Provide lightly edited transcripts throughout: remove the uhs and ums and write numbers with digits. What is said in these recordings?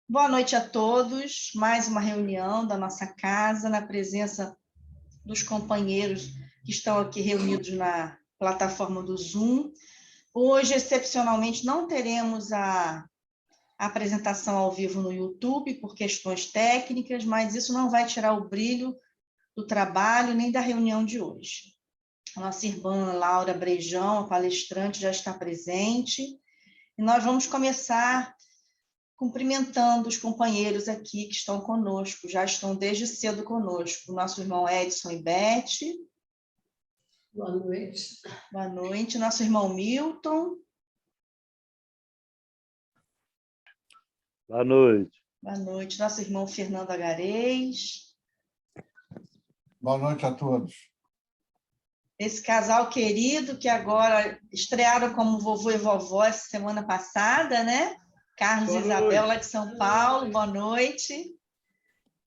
Boa noite a todos. Mais uma reunião da nossa casa, na presença dos companheiros que estão aqui reunidos na plataforma do Zoom. Hoje, excepcionalmente, não teremos a apresentação ao vivo no YouTube por questões técnicas, mas isso não vai tirar o brilho do trabalho nem da reunião de hoje. A nossa irmã Laura Brejão, a palestrante, já está presente, e nós vamos começar cumprimentando os companheiros aqui que estão conosco, já estão desde cedo conosco. O nosso irmão Edson e Beth. Boa noite. Boa noite. Nosso irmão Milton. Boa noite. Boa noite. Nosso irmão Fernando Agarez. Boa noite a todos. Esse casal querido que agora estrearam como vovô e vovó essa semana passada, né? Carlos e Isabel, lá de São Paulo, boa noite.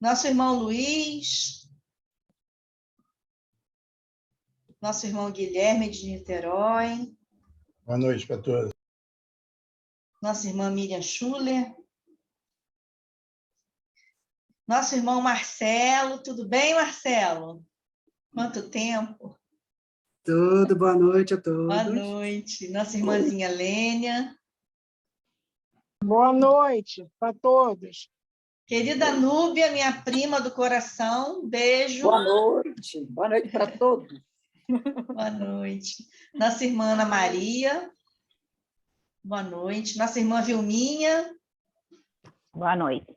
Nosso irmão Luiz. Nosso irmão Guilherme de Niterói. Boa noite para todos. Nossa irmã Miriam Schuller. Nosso irmão Marcelo. Tudo bem, Marcelo? Quanto tempo? Tudo, boa noite a todos. Boa noite. Nossa irmãzinha Lênia. Boa noite para todos. Querida Núbia, minha prima do coração, beijo. Boa noite para todos. Boa noite. Nossa irmã Ana Maria. Boa noite. Nossa irmã Vilminha. Boa noite.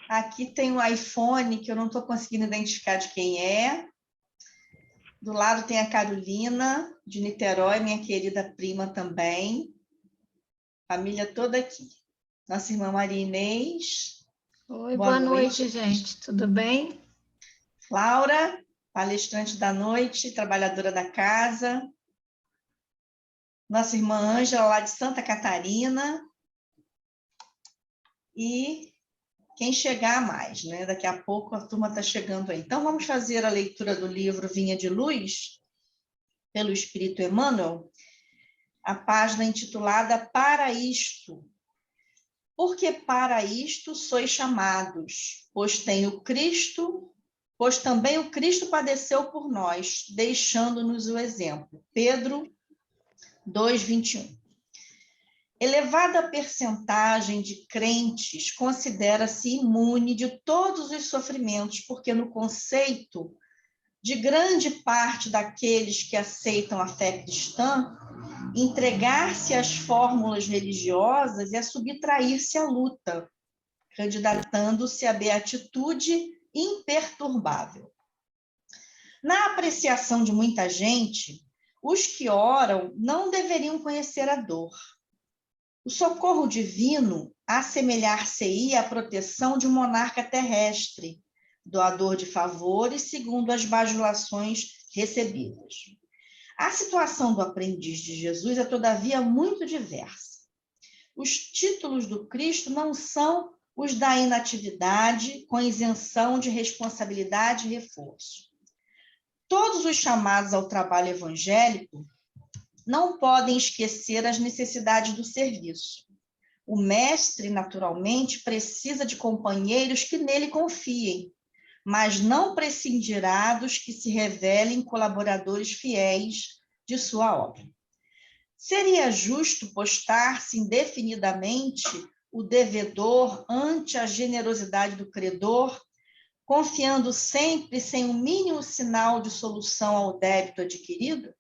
Aqui tem um iPhone que eu não estou conseguindo identificar de quem é. Do lado tem a Carolina, de Niterói, minha querida prima também. Família toda aqui. Nossa irmã Maria Inês. Oi, boa noite, gente. Tudo bem? Laura, palestrante da noite, trabalhadora da casa. Nossa irmã Ângela, lá de Santa Catarina. E quem chegar mais, né? Daqui a pouco a turma está chegando aí. Então, vamos fazer a leitura do livro Vinha de Luz, pelo Espírito Emmanuel, a página intitulada Para Isto. Porque para isto sois chamados, pois também o Cristo padeceu por nós, deixando-nos o exemplo. Pedro 2:21. Elevada percentagem de crentes considera-se imune de todos os sofrimentos, porque no conceito de grande parte daqueles que aceitam a fé cristã, entregar-se às fórmulas religiosas é subtrair-se à luta, candidatando-se à beatitude imperturbável. Na apreciação de muita gente, os que oram não deveriam conhecer a dor. O socorro divino assemelhar-se-ia à proteção de um monarca terrestre, doador de favores segundo as bajulações recebidas. A situação do aprendiz de Jesus é, todavia, muito diversa. Os títulos do Cristo não são os da inatividade, com isenção de responsabilidade e reforço. Todos os chamados ao trabalho evangélico não podem esquecer as necessidades do serviço. O mestre, naturalmente, precisa de companheiros que nele confiem, mas não prescindirá dos que se revelem colaboradores fiéis de sua obra. Seria justo postar-se indefinidamente o devedor ante a generosidade do credor, confiando sempre sem o mínimo sinal de solução ao débito adquirido?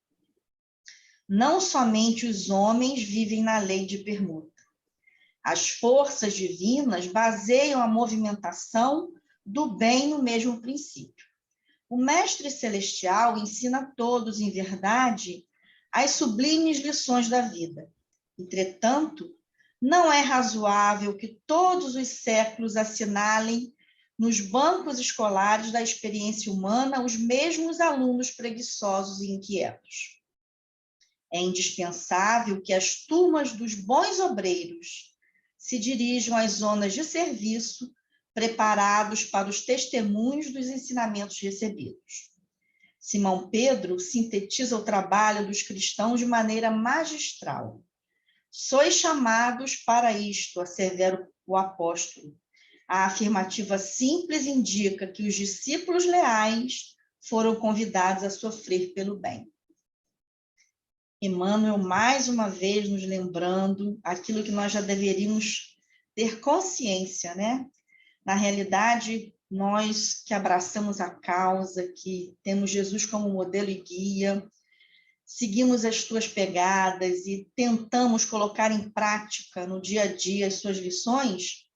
Não somente os homens vivem na lei de permuta. As forças divinas baseiam a movimentação do bem no mesmo princípio. O Mestre Celestial ensina a todos, em verdade, as sublimes lições da vida. Entretanto, não é razoável que todos os séculos assinalem nos bancos escolares da experiência humana os mesmos alunos preguiçosos e inquietos. É indispensável que as turmas dos bons obreiros se dirijam às zonas de serviço, preparados para os testemunhos dos ensinamentos recebidos. Simão Pedro sintetiza o trabalho dos cristãos de maneira magistral. Sois chamados para isto, assevera o apóstolo. A afirmativa simples indica que os discípulos leais foram convidados a sofrer pelo bem. Emmanuel, mais uma vez, nos lembrando aquilo que nós já deveríamos ter consciência, né? Na realidade, nós que abraçamos a causa, que temos Jesus como modelo e guia, seguimos as suas pegadas e tentamos colocar em prática no dia a dia as suas lições,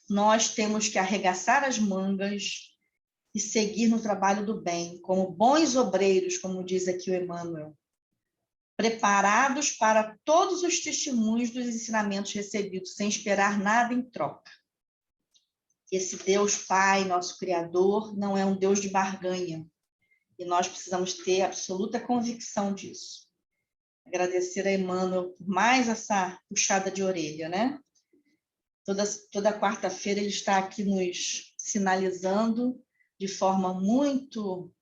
nós temos que arregaçar as mangas e seguir no trabalho do bem, como bons obreiros, como diz aqui o Emmanuel, preparados para todos os testemunhos dos ensinamentos recebidos, sem esperar nada em troca. Esse Deus Pai, nosso Criador, não é um Deus de barganha, e nós precisamos ter absoluta convicção disso. Agradecer a Emmanuel por mais essa puxada de orelha, né? Toda quarta-feira ele está aqui nos sinalizando de forma muito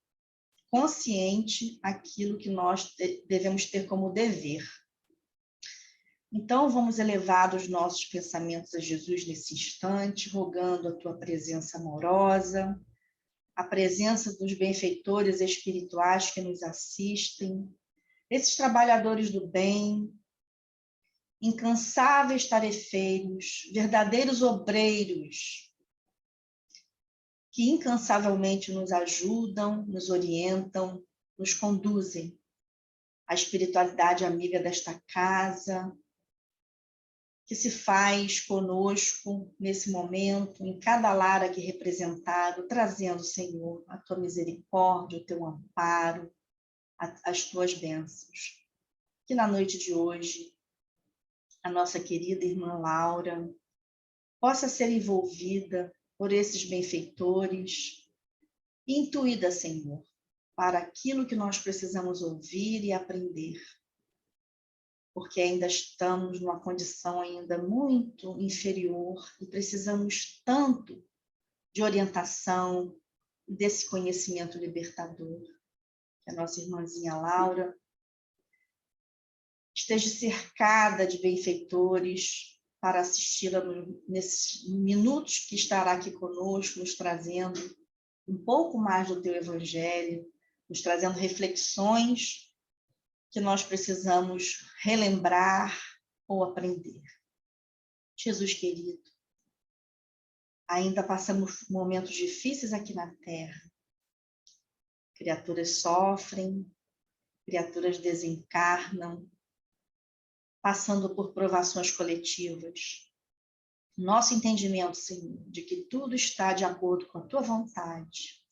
consciente aquilo que nós devemos ter como dever. Então, vamos elevar os nossos pensamentos a Jesus nesse instante, rogando a tua presença amorosa, a presença dos benfeitores espirituais que nos assistem, esses trabalhadores do bem, incansáveis tarefeiros, verdadeiros obreiros, que incansavelmente nos ajudam, nos orientam, nos conduzem à espiritualidade amiga desta casa, que se faz conosco nesse momento, em cada lar aqui representado, trazendo, Senhor, a tua misericórdia, o teu amparo, as tuas bênçãos. Que na noite de hoje, a nossa querida irmã Laura possa ser envolvida por esses benfeitores, intuída, Senhor, para aquilo que nós precisamos ouvir e aprender, porque ainda estamos numa condição ainda muito inferior e precisamos tanto de orientação, desse conhecimento libertador. Que a nossa irmãzinha Laura esteja cercada de benfeitores para assisti-la nesses minutos que estará aqui conosco, nos trazendo um pouco mais do teu evangelho, nos trazendo reflexões que nós precisamos relembrar ou aprender. Jesus querido, ainda passamos momentos difíceis aqui na Terra. Criaturas sofrem, criaturas desencarnam, passando por provações coletivas. Nosso entendimento, Senhor, de que tudo está de acordo com a tua vontade,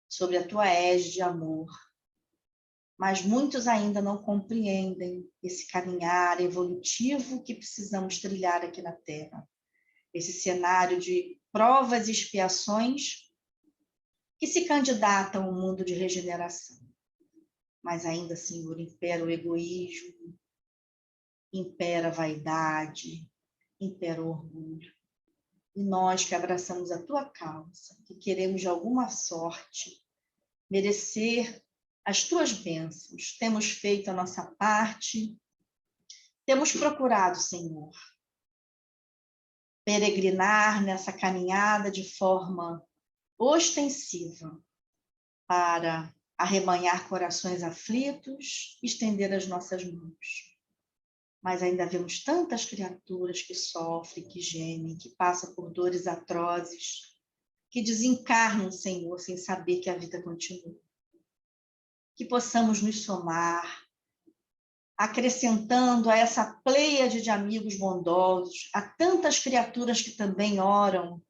sobre a tua égide de amor, mas muitos ainda não compreendem esse caminhar evolutivo que precisamos trilhar aqui na Terra. Esse cenário de provas e expiações que se candidatam ao mundo de regeneração. Mas ainda, Senhor, impera o egoísmo, impera a vaidade, impera o orgulho. E nós que abraçamos a tua causa, que queremos de alguma sorte merecer as tuas bênçãos, temos feito a nossa parte, temos procurado, Senhor, peregrinar nessa caminhada de forma ostensiva para arrebanhar corações aflitos, estender as nossas mãos. Mas ainda vemos tantas criaturas que sofrem, que gemem, que passam por dores atrozes, que desencarnam, Senhor, sem saber que a vida continua. Que possamos nos somar, acrescentando a essa pleiade de amigos bondosos, a tantas criaturas que também oram,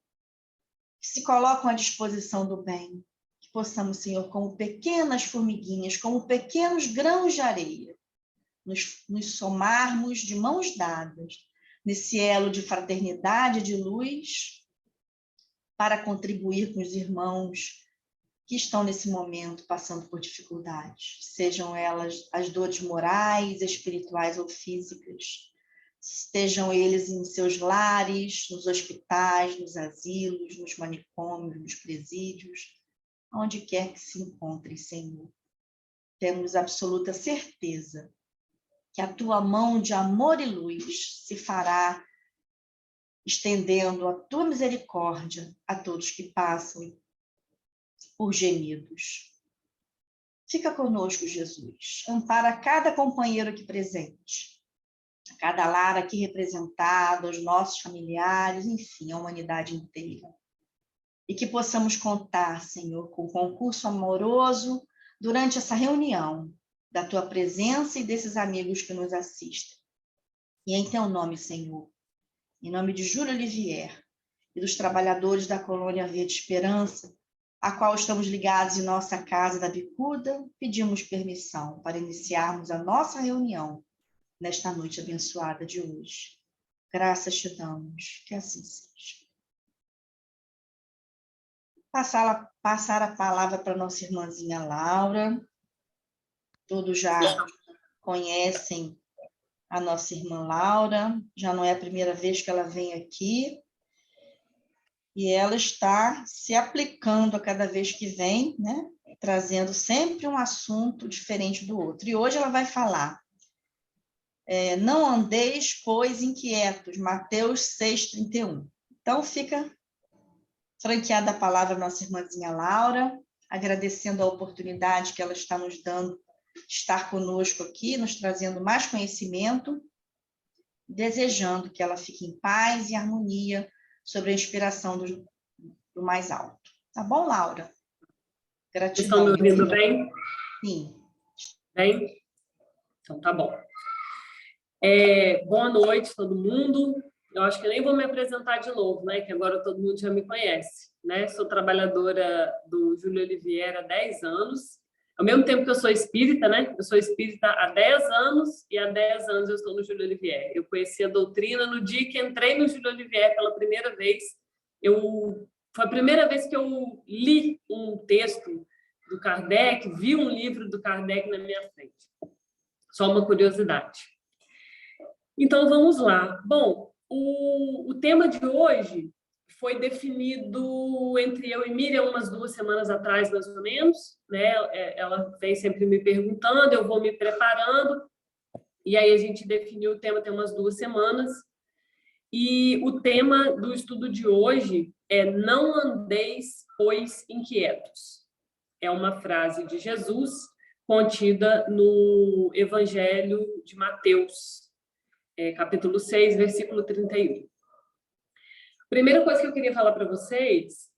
que se colocam à disposição do bem. Que possamos, Senhor, como pequenas formiguinhas, como pequenos grãos de areia, nos somarmos de mãos dadas, nesse elo de fraternidade e de luz, para contribuir com os irmãos que estão nesse momento passando por dificuldades, sejam elas as dores morais, espirituais ou físicas, estejam eles em seus lares, nos hospitais, nos asilos, nos manicômios, nos presídios, onde quer que se encontrem, Senhor. Temos absoluta certeza que a tua mão de amor e luz se fará, estendendo a tua misericórdia a todos que passam por gemidos. Fica conosco, Jesus. Ampara cada companheiro aqui presente, cada lar aqui representado, os nossos familiares, enfim, a humanidade inteira. E que possamos contar, Senhor, com o concurso amoroso durante essa reunião, da tua presença e desses amigos que nos assistem. E em teu nome, Senhor, em nome de Júlia Olivier e dos trabalhadores da Colônia Verde Esperança, a qual estamos ligados em nossa casa da Bicuda, pedimos permissão para iniciarmos a nossa reunião nesta noite abençoada de hoje. Graças te damos, que assim seja. Passar a palavra para nossa irmãzinha Laura. Todos já conhecem a nossa irmã Laura, já não é a primeira vez que ela vem aqui, e ela está se aplicando a cada vez que vem, né? Trazendo sempre um assunto diferente do outro. E hoje ela vai falar, não andeis, pois, inquietos, Mateus 6,31. Então, fica franqueada a palavra à nossa irmãzinha Laura, agradecendo a oportunidade que ela está nos dando de estar conosco aqui, nos trazendo mais conhecimento, desejando que ela fique em paz e harmonia sobre a inspiração do mais alto. Tá bom, Laura? Gratidão. Estão me ouvindo bem? Sim. Bem? Então, tá bom. Boa noite, todo mundo. Eu acho que nem vou me apresentar de novo, né? Que agora todo mundo já me conhece, né? Sou trabalhadora do Júlia Olivier há 10 anos. Ao mesmo tempo que eu sou espírita, né? Eu sou espírita há 10 anos e há 10 anos eu estou no Júlia Olivier. Eu conheci a doutrina no dia que entrei no Júlia Olivier pela primeira vez. Foi a primeira vez que eu li um texto do Kardec, vi um livro do Kardec na minha frente. Só uma curiosidade. Então, vamos lá. Bom, o tema de hoje foi definido entre eu e Miriam umas 2 semanas atrás, mais ou menos, né? Ela vem sempre me perguntando, eu vou me preparando, e aí a gente definiu o tema tem umas 2 semanas, e o tema do estudo de hoje é não andeis, pois, inquietos. É uma frase de Jesus contida no Evangelho de Mateus, capítulo 6, versículo 31. Primeira coisa que eu queria falar para vocês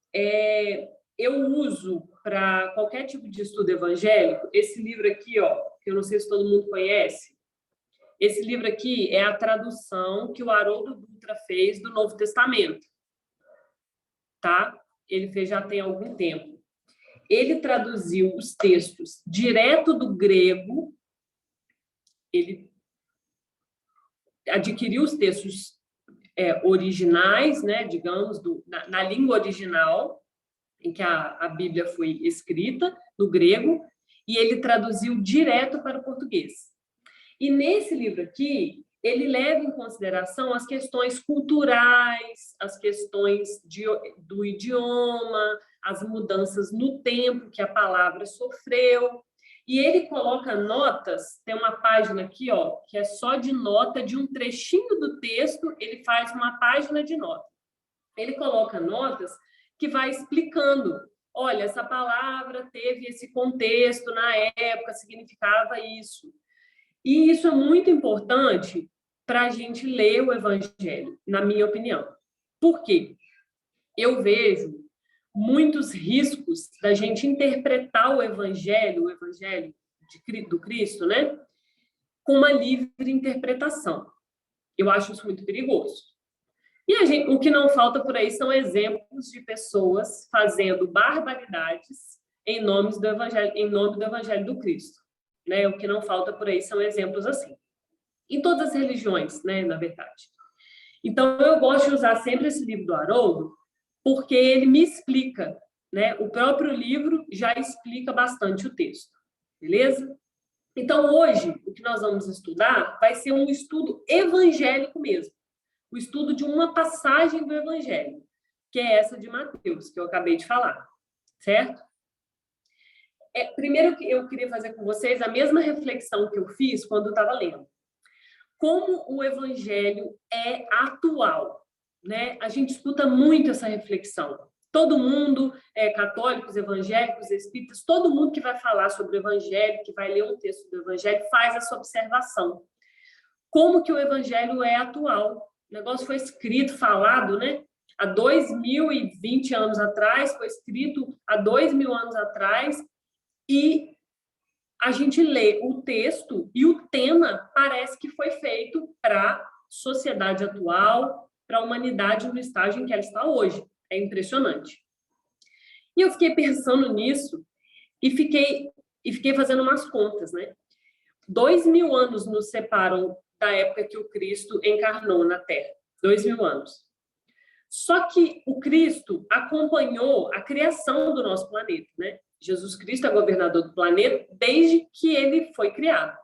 eu uso para qualquer tipo de estudo evangélico esse livro aqui, ó, que eu não sei se todo mundo conhece. Esse livro aqui é a tradução que o Haroldo Dutra fez do Novo Testamento, tá? Ele fez já tem algum tempo. Ele traduziu os textos direto do grego, ele adquiriu os textos originais, né, digamos, na língua original, em que a Bíblia foi escrita, no grego, e ele traduziu direto para o português. E nesse livro aqui, ele leva em consideração as questões culturais, as questões do idioma, as mudanças no tempo que a palavra sofreu. E ele coloca notas, tem uma página aqui, ó, que é só de nota de um trechinho do texto, ele faz uma página de nota. Ele coloca notas que vai explicando, olha, essa palavra teve esse contexto na época, significava isso. E isso é muito importante para a gente ler o Evangelho, na minha opinião. Por quê? Eu vejo muitos riscos da gente interpretar o Evangelho do Cristo, né, com uma livre interpretação. Eu acho isso muito perigoso. E o que não falta por aí são exemplos de pessoas fazendo barbaridades em nome do Evangelho do Cristo. Né? O que não falta por aí são exemplos assim. Em todas as religiões, né, na verdade. Então, eu gosto de usar sempre esse livro do Haroldo, porque ele me explica, né? O próprio livro já explica bastante o texto, beleza? Então, hoje, o que nós vamos estudar vai ser um estudo evangélico mesmo, o estudo de uma passagem do Evangelho, que é essa de Mateus, que eu acabei de falar, certo? Primeiro, eu queria fazer com vocês a mesma reflexão que eu fiz quando eu estava lendo. como o evangelho é atual, né? A gente escuta muito essa reflexão. Todo mundo, católicos, evangélicos, espíritas, todo mundo que vai falar sobre o evangelho, que vai ler um texto do evangelho, faz essa observação. Como que o evangelho é atual? O negócio foi escrito, falado, né? Há 2020 anos atrás, foi escrito há 2000 anos atrás, e a gente lê o texto e o tema parece que foi feito para a sociedade atual, para a humanidade no estágio em que ela está hoje. É impressionante. E eu fiquei pensando nisso e fiquei fazendo umas contas, né? 2000 anos nos separam da época que o Cristo encarnou na Terra. 2000 anos. Só que o Cristo acompanhou a criação do nosso planeta, né? Jesus Cristo é governador do planeta desde que ele foi criado.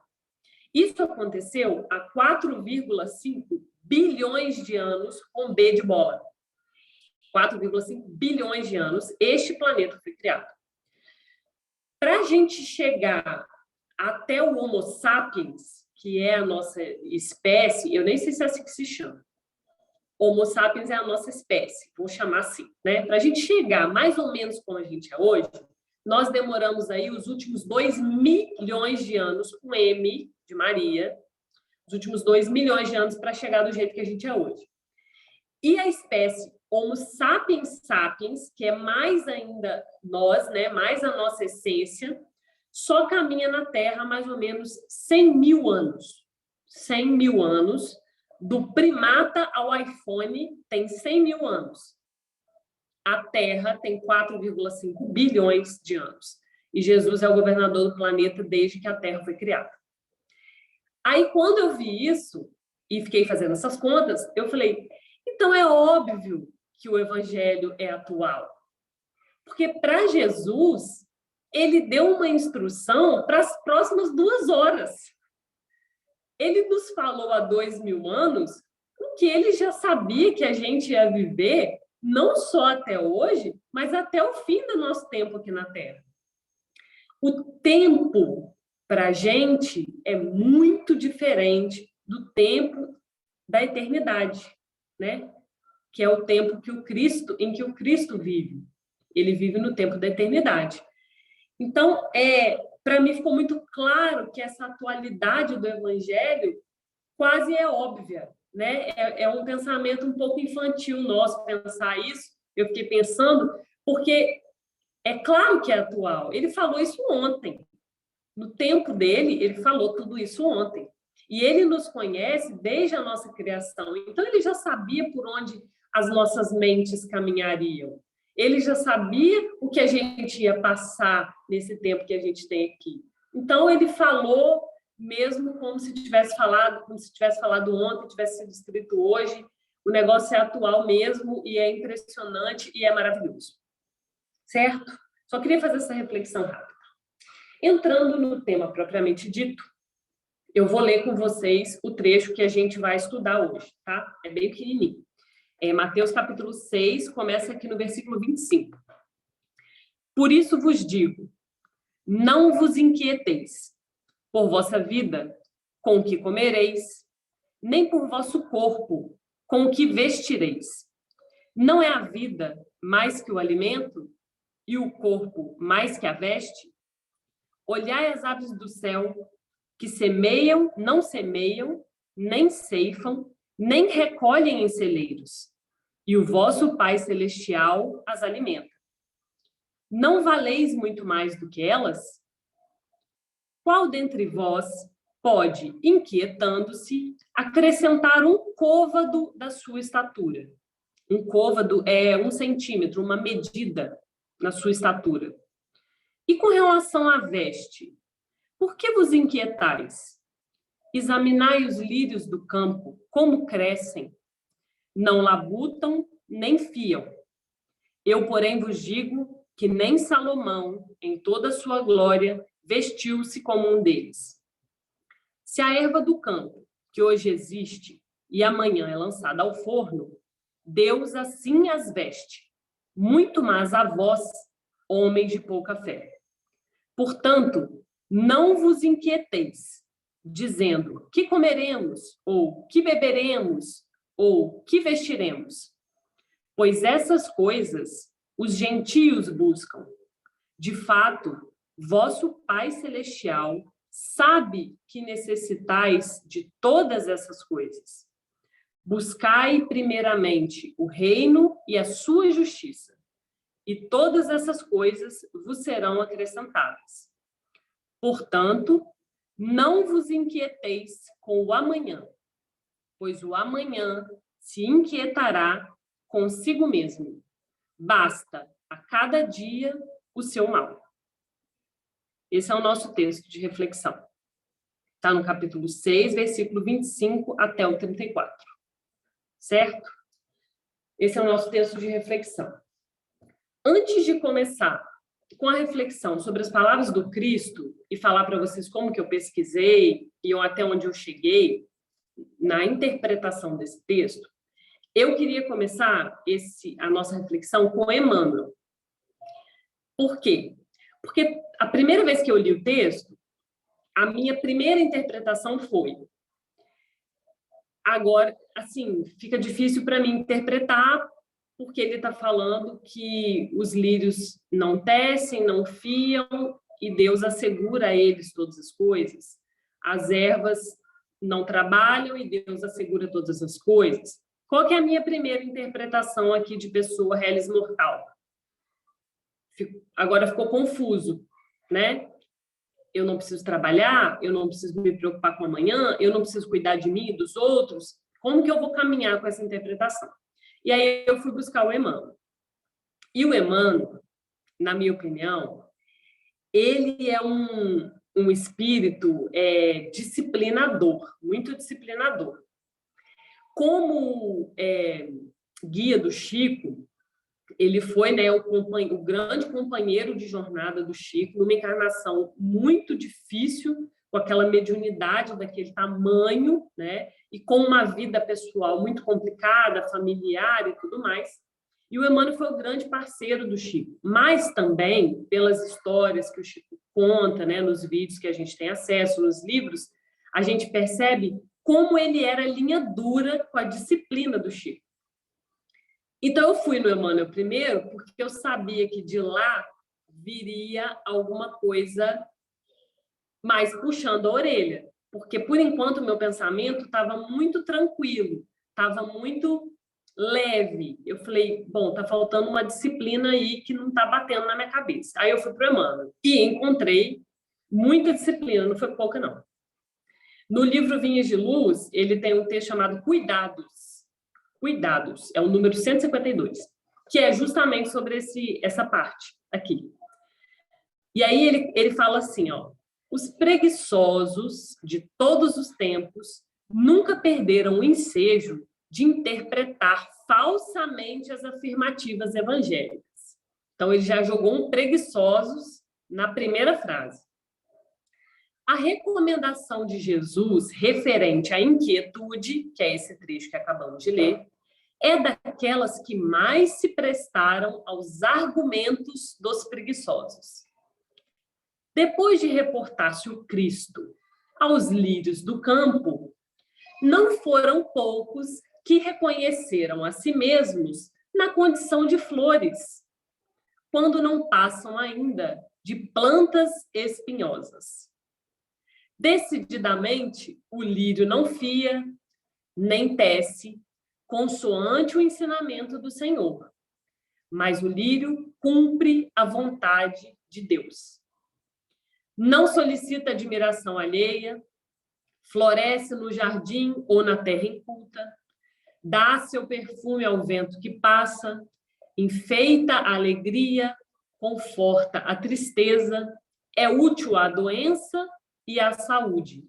Isso aconteceu há 4,5 bilhões de anos com B de bola. 4,5 bilhões de anos, este planeta foi criado. Para a gente chegar até o Homo sapiens, que é a nossa espécie, eu nem sei se é assim que se chama. Homo sapiens é a nossa espécie, vou chamar assim, né? Para a gente chegar mais ou menos como a gente é hoje, nós demoramos aí os últimos 2 milhões de anos, com M de Maria, os últimos 2 milhões de anos para chegar do jeito que a gente é hoje. E a espécie Homo sapiens sapiens, que é mais ainda nós, né, mais a nossa essência, só caminha na Terra mais ou menos 100 mil anos. 100 mil anos. Do primata ao iPhone tem 100 mil anos. A Terra tem 4,5 bilhões de anos. E Jesus é o governador do planeta desde que a Terra foi criada. Aí, quando eu vi isso, e fiquei fazendo essas contas, eu falei, então é óbvio que o evangelho é atual. Porque para Jesus, ele deu uma instrução para as próximas 2 horas. Ele nos falou há 2000 anos o que ele já sabia que a gente ia viver, não só até hoje, mas até o fim do nosso tempo aqui na Terra. O tempo, para a gente, é muito diferente do tempo da eternidade, né? Que é o tempo em que o Cristo vive. Ele vive no tempo da eternidade. Então, para mim ficou muito claro que essa atualidade do Evangelho quase é óbvia, né? É um pensamento um pouco infantil nosso pensar isso. Eu fiquei pensando, porque é claro que é atual. Ele falou isso ontem. No tempo dele, ele falou tudo isso ontem. E ele nos conhece desde a nossa criação. Então, ele já sabia por onde as nossas mentes caminhariam. Ele já sabia o que a gente ia passar nesse tempo que a gente tem aqui. Então, ele falou mesmo como se tivesse falado ontem, tivesse sido escrito hoje. O negócio é atual mesmo e é impressionante e é maravilhoso. Certo? Só queria fazer essa reflexão rápida. Entrando no tema propriamente dito, eu vou ler com vocês o trecho que a gente vai estudar hoje, tá? É bem pequenininho. Mateus capítulo 6, começa aqui no versículo 25. Por isso vos digo, não vos inquieteis por vossa vida, com o que comereis, nem por vosso corpo, com o que vestireis. Não é a vida mais que o alimento, e o corpo mais que a veste? Olhai as aves do céu, que semeiam, não semeiam, nem ceifam, nem recolhem em celeiros, e o vosso Pai Celestial as alimenta. Não valeis muito mais do que elas? Qual dentre vós pode, inquietando-se, acrescentar um côvado da sua estatura? Um côvado é 1 centímetro, uma medida na sua estatura. E com relação à veste, por que vos inquietais? Examinai os lírios do campo, como crescem. Não labutam, nem fiam. Eu, porém, vos digo que nem Salomão, em toda a sua glória, vestiu-se como um deles. Se a erva do campo, que hoje existe e amanhã é lançada ao forno, Deus assim as veste, muito mais a vós, homens de pouca fé. Portanto, não vos inquieteis, dizendo: que comeremos, ou que beberemos, ou que vestiremos? Pois essas coisas os gentios buscam. De fato, vosso Pai Celestial sabe que necessitais de todas essas coisas. Buscai primeiramente o reino e a sua justiça, e todas essas coisas vos serão acrescentadas. Portanto, não vos inquieteis com o amanhã, pois o amanhã se inquietará consigo mesmo. Basta a cada dia o seu mal. Esse é o nosso texto de reflexão. Está no capítulo 6, versículo 25 até o 34. Certo? Esse é o nosso texto de reflexão. Antes de começar com a reflexão sobre as palavras do Cristo e falar para vocês como que eu pesquisei e até onde eu cheguei na interpretação desse texto, eu queria começar a nossa reflexão com Emmanuel. Por quê? Porque a primeira vez que eu li o texto, a minha primeira interpretação foi: agora, assim, fica difícil para mim interpretar, porque ele está falando que os lírios não tecem, não fiam, e Deus assegura a eles todas as coisas. As ervas não trabalham e Deus assegura todas as coisas. Qual que é a minha primeira interpretação aqui de pessoa reles mortal? Agora ficou confuso, né? Eu não preciso trabalhar, eu não preciso me preocupar com amanhã, eu não preciso cuidar de mim e dos outros. Como que eu vou caminhar com essa interpretação? E aí eu fui buscar o Emmanuel. E o Emmanuel, na minha opinião, ele é um espírito disciplinador, muito disciplinador. Como guia do Chico, ele foi, né, o grande companheiro de jornada do Chico, numa encarnação muito difícil, com aquela mediunidade daquele tamanho, né, e com uma vida pessoal muito complicada, familiar e tudo mais. E o Emmanuel foi o grande parceiro do Chico, mas também, pelas histórias que o Chico conta, né, nos vídeos que a gente tem acesso, nos livros, a gente percebe como ele era linha dura com a disciplina do Chico. Então, eu fui no Emmanuel primeiro, porque eu sabia que de lá viria alguma coisa mais puxando a orelha. Porque, por enquanto, o meu pensamento estava muito tranquilo, estava muito leve. Eu falei, bom, está faltando uma disciplina aí que não está batendo na minha cabeça. Aí eu fui para o Emmanuel e encontrei muita disciplina, não foi pouca, não. No livro Vinhas de Luz, ele tem um texto chamado Cuidados. Cuidados, é o número 152, que é justamente sobre essa parte aqui. E aí ele fala assim, ó: os preguiçosos de todos os tempos nunca perderam o ensejo de interpretar falsamente as afirmativas evangélicas. Então, ele já jogou um preguiçosos na primeira frase. A recomendação de Jesus referente à inquietude, que é esse trecho que acabamos de ler, é daquelas que mais se prestaram aos argumentos dos preguiçosos. Depois de reportar-se o Cristo aos lírios do campo, não foram poucos que reconheceram a si mesmos na condição de flores, quando não passam ainda de plantas espinhosas. Decididamente, o lírio não fia, nem tece, consoante o ensinamento do Senhor, mas o lírio cumpre a vontade de Deus. Não solicita admiração alheia, floresce no jardim ou na terra inculta, dá seu perfume ao vento que passa, enfeita a alegria, conforta a tristeza, é útil à doença e à saúde.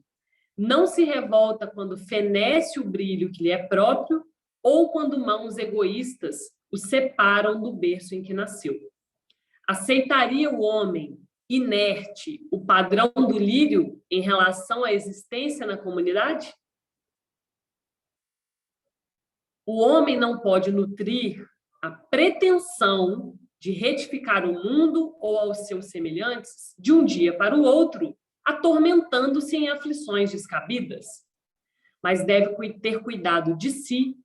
Não se revolta quando fenece o brilho que lhe é próprio ou quando mãos egoístas o separam do berço em que nasceu. Aceitaria o homem inerte o padrão do lírio em relação à existência na comunidade? O homem não pode nutrir a pretensão de retificar o mundo ou aos seus semelhantes de um dia para o outro, atormentando-se em aflições descabidas, mas deve ter cuidado de si,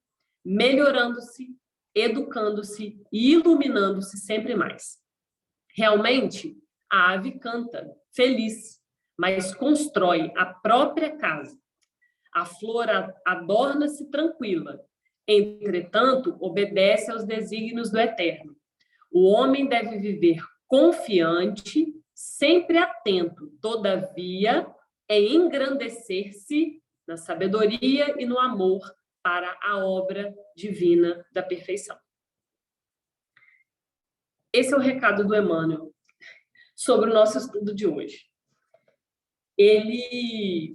melhorando-se, educando-se e iluminando-se sempre mais. Realmente, a ave canta, feliz, mas constrói a própria casa. A flor adorna-se tranquila, entretanto, obedece aos desígnios do Eterno. O homem deve viver confiante, sempre atento, todavia, é engrandecer-se na sabedoria e no amor para a obra divina da perfeição. Esse é o recado do Emmanuel sobre o nosso estudo de hoje. Ele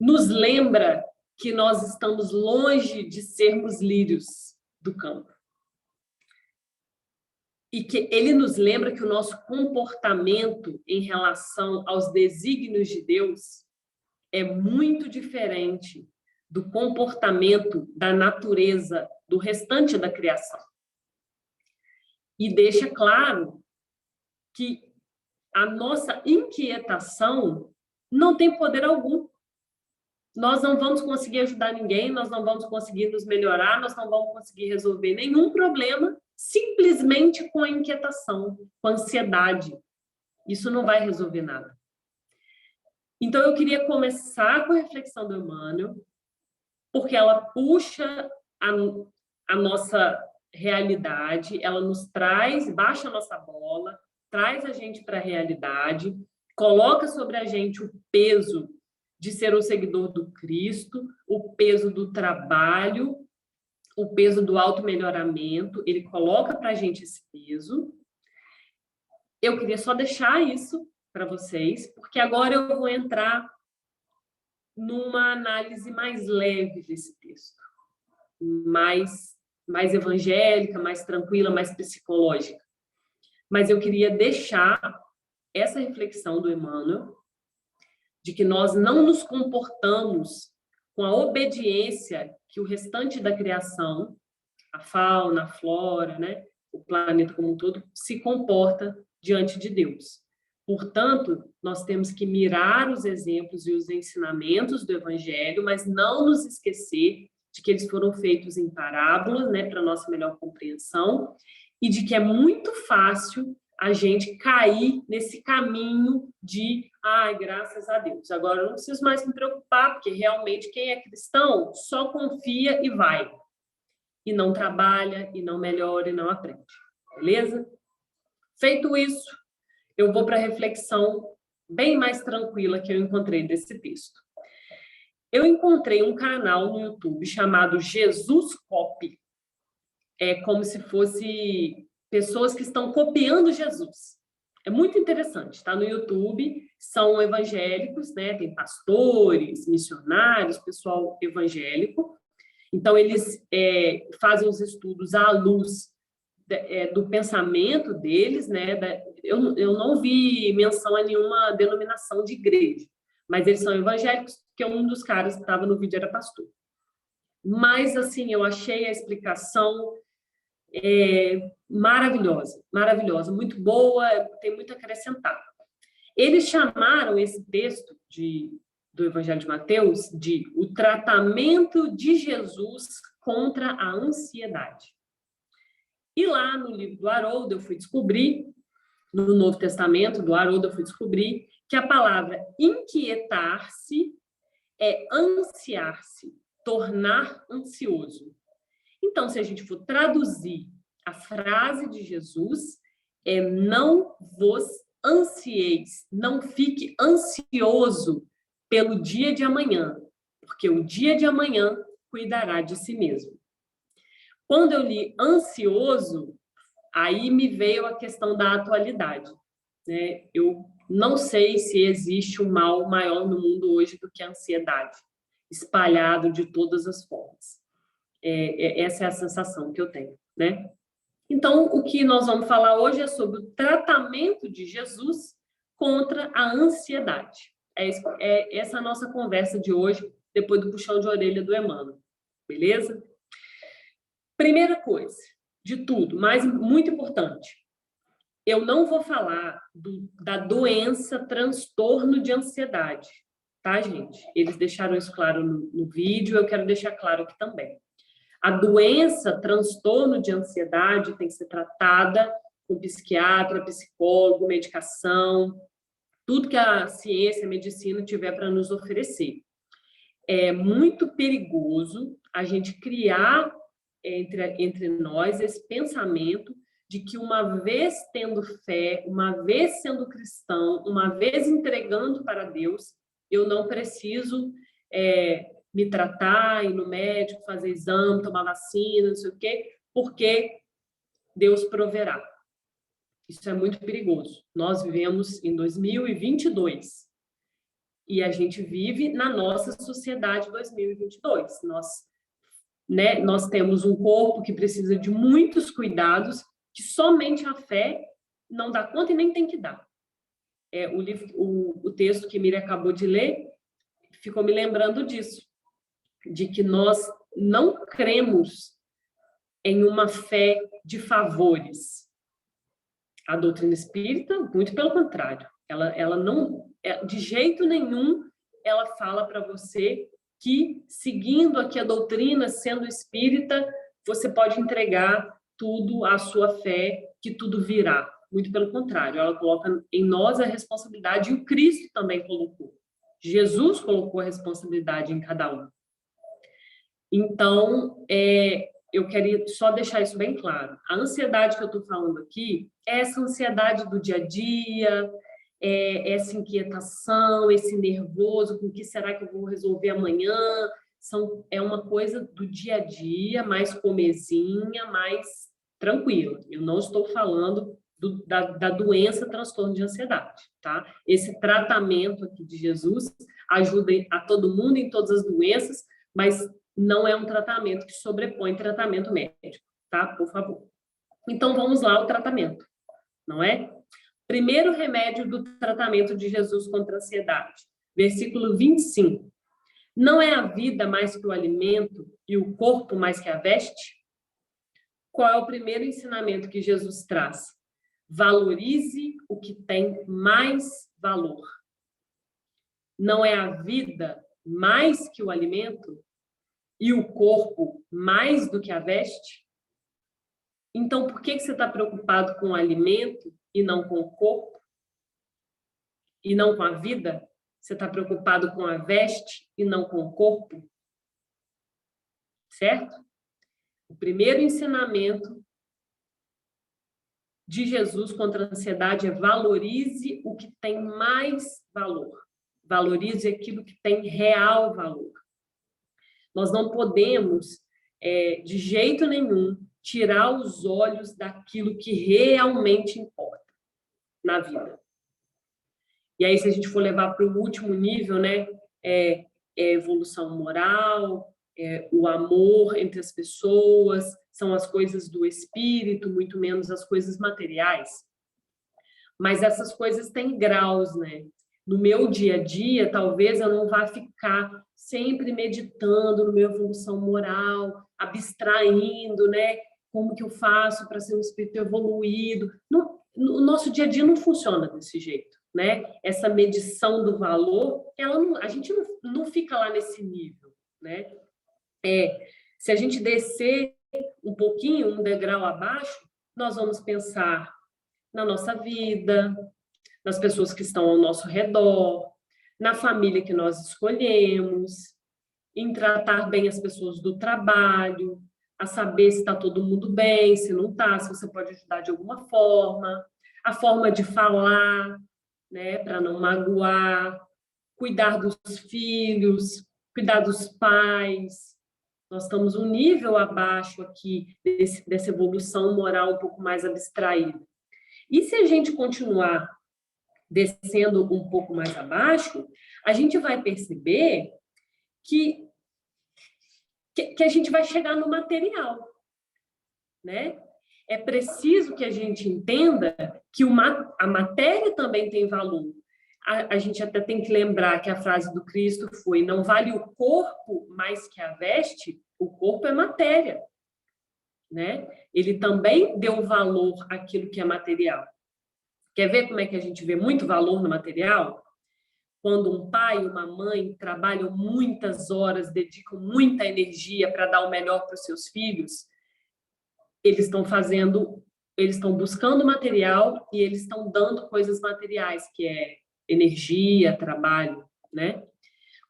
nos lembra que nós estamos longe de sermos lírios do campo. E que ele nos lembra que o nosso comportamento em relação aos desígnios de Deus é muito diferente do comportamento da natureza, do restante da criação. E deixa claro que a nossa inquietação não tem poder algum. Nós não vamos conseguir ajudar ninguém, nós não vamos conseguir nos melhorar, nós não vamos conseguir resolver nenhum problema simplesmente com a inquietação, com a ansiedade. Isso não vai resolver nada. Então, eu queria começar com a reflexão do Emmanuel, porque ela puxa a nossa realidade, ela nos traz, baixa a nossa bola, traz a gente para a realidade, coloca sobre a gente o peso de ser um seguidor do Cristo, o peso do trabalho, o peso do auto-melhoramento, ele coloca para a gente esse peso. Eu queria só deixar isso para vocês, porque agora eu vou entrar numa análise mais leve desse texto, mais evangélica, mais tranquila, mais psicológica. Mas eu queria deixar essa reflexão do Emmanuel, de que nós não nos comportamos com a obediência que o restante da criação, a fauna, a flora, né, o planeta como um todo, se comporta diante de Deus. Portanto, nós temos que mirar os exemplos e os ensinamentos do Evangelho, mas não nos esquecer de que eles foram feitos em parábolas, né, para nossa melhor compreensão, e de que é muito fácil a gente cair nesse caminho de, graças a Deus, agora eu não preciso mais me preocupar, porque realmente quem é cristão só confia e vai. E não trabalha, e não melhora, e não aprende. Beleza? Feito isso, eu vou para a reflexão bem mais tranquila que eu encontrei desse texto. Eu encontrei um canal no YouTube chamado Jesus Copy. É como se fosse pessoas que estão copiando Jesus. É muito interessante, está no YouTube, são evangélicos, né? Tem pastores, missionários, pessoal evangélico. Então, eles fazem os estudos à luz do pensamento deles, né? Eu não vi menção a nenhuma denominação de igreja, mas eles são evangélicos, porque um dos caras que estava no vídeo era pastor. Mas, assim, eu achei a explicação maravilhosa, maravilhosa, muito boa, tem muito a acrescentar. Eles chamaram esse texto do Evangelho de Mateus de o tratamento de Jesus contra a ansiedade. E lá no livro do Haroldo eu fui descobrir, no Novo Testamento do Haroldo eu fui descobrir que a palavra inquietar-se é ansiar-se, tornar ansioso. Então, se a gente for traduzir a frase de Jesus, não vos ansieis, não fique ansioso pelo dia de amanhã, porque o dia de amanhã cuidará de si mesmo. Quando eu li ansioso, aí me veio a questão da atualidade, né? Eu não sei se existe um mal maior no mundo hoje do que a ansiedade, espalhado de todas as formas. Essa é a sensação que eu tenho, né? Então, o que nós vamos falar hoje é sobre o tratamento de Jesus contra a ansiedade. Essa a nossa conversa de hoje, depois do puxão de orelha do Emmanuel. Beleza? Primeira coisa, de tudo, mas muito importante. eu não vou falar da doença transtorno de ansiedade, tá, gente? Eles deixaram isso claro no vídeo, eu quero deixar claro aqui também. A doença transtorno de ansiedade tem que ser tratada com psiquiatra, psicólogo, medicação, tudo que a ciência, a medicina tiver para nos oferecer. É muito perigoso a gente criar entre nós esse pensamento de que uma vez tendo fé, uma vez sendo cristão, uma vez entregando para Deus, eu não preciso me tratar, ir no médico, fazer exame, tomar vacina, não sei o quê, porque Deus proverá. Isso é muito perigoso. Nós vivemos em 2022 e a gente vive na nossa sociedade 2022. Nós temos um corpo que precisa de muitos cuidados que somente a fé não dá conta e nem tem que dar. O texto que Miriam acabou de ler ficou me lembrando disso, de que nós não cremos em uma fé de favores. A doutrina espírita, muito pelo contrário, ela não, de jeito nenhum, ela fala para você que, seguindo aqui a doutrina, sendo espírita, você pode entregar tudo à sua fé, que tudo virá. Muito pelo contrário, ela coloca em nós a responsabilidade, e o Cristo também colocou. Jesus colocou a responsabilidade em cada um. Então, eu queria só deixar isso bem claro. A ansiedade que eu estou falando aqui é essa ansiedade do dia a dia, essa inquietação, esse nervoso, com o que será que eu vou resolver amanhã? É uma coisa do dia a dia, mais comezinha, mais tranquila. Eu não estou falando da doença transtorno de ansiedade, tá? Esse tratamento aqui de Jesus ajuda a todo mundo em todas as doenças, mas não é um tratamento que sobrepõe tratamento médico, tá? Por favor. Então, vamos lá ao tratamento, não é? Primeiro remédio do tratamento de Jesus contra a ansiedade. Versículo 25. Não é a vida mais que o alimento e o corpo mais que a veste? Qual é o primeiro ensinamento que Jesus traz? Valorize o que tem mais valor. Não é a vida mais que o alimento e o corpo mais do que a veste? Então, por que você está preocupado com o alimento e não com o corpo? E não com a vida? Você está preocupado com a veste e não com o corpo? Certo? O primeiro ensinamento de Jesus contra a ansiedade é valorize o que tem mais valor. Valorize aquilo que tem real valor. Nós não podemos, de jeito nenhum, tirar os olhos daquilo que realmente importa na vida. E aí, se a gente for levar para o último nível, né, evolução moral, o amor entre as pessoas, são as coisas do espírito, muito menos as coisas materiais. Mas essas coisas têm graus, né? No meu dia a dia, talvez eu não vá ficar sempre meditando na minha evolução moral, abstraindo, né? Como que eu faço para ser um espírito evoluído? No nosso dia a dia não funciona desse jeito, né? Essa medição do valor, a gente não fica lá nesse nível, né? Se a gente descer um pouquinho, um degrau abaixo, nós vamos pensar na nossa vida, nas pessoas que estão ao nosso redor, na família que nós escolhemos, em tratar bem as pessoas do trabalho, a saber se está todo mundo bem, se não está, se você pode ajudar de alguma forma, a forma de falar, né, para não magoar, cuidar dos filhos, cuidar dos pais. Nós estamos um nível abaixo aqui dessa evolução moral um pouco mais abstraída. E se a gente continuar descendo um pouco mais abaixo, a gente vai perceber que a gente vai chegar no material, né? É preciso que a gente entenda que a matéria também tem valor. A gente até tem que lembrar que a frase do Cristo foi: não vale o corpo mais que a veste. O corpo é matéria, né? Ele também deu valor àquilo que é material. Quer ver como é que a gente vê muito valor no material? Quando um pai e uma mãe trabalham muitas horas, dedicam muita energia para dar o melhor para os seus filhos, eles estão buscando material e eles estão dando coisas materiais, que é energia, trabalho, né?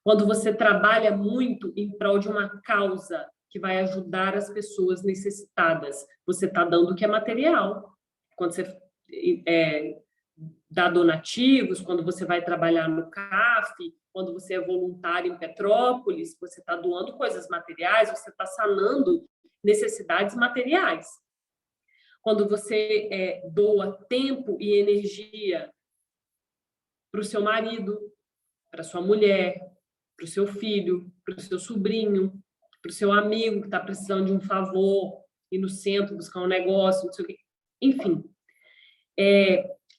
Quando você trabalha muito em prol de uma causa que vai ajudar as pessoas necessitadas, você está dando o que é material. Quando você dá donativos, quando você vai trabalhar no CAF, quando você é voluntário em Petrópolis, você está doando coisas materiais, você está sanando necessidades materiais. Quando você doa tempo e energia para o seu marido, para sua mulher, para o seu filho, para o seu sobrinho, para o seu amigo que está precisando de um favor, ir no centro buscar um negócio, não sei o quê. Enfim,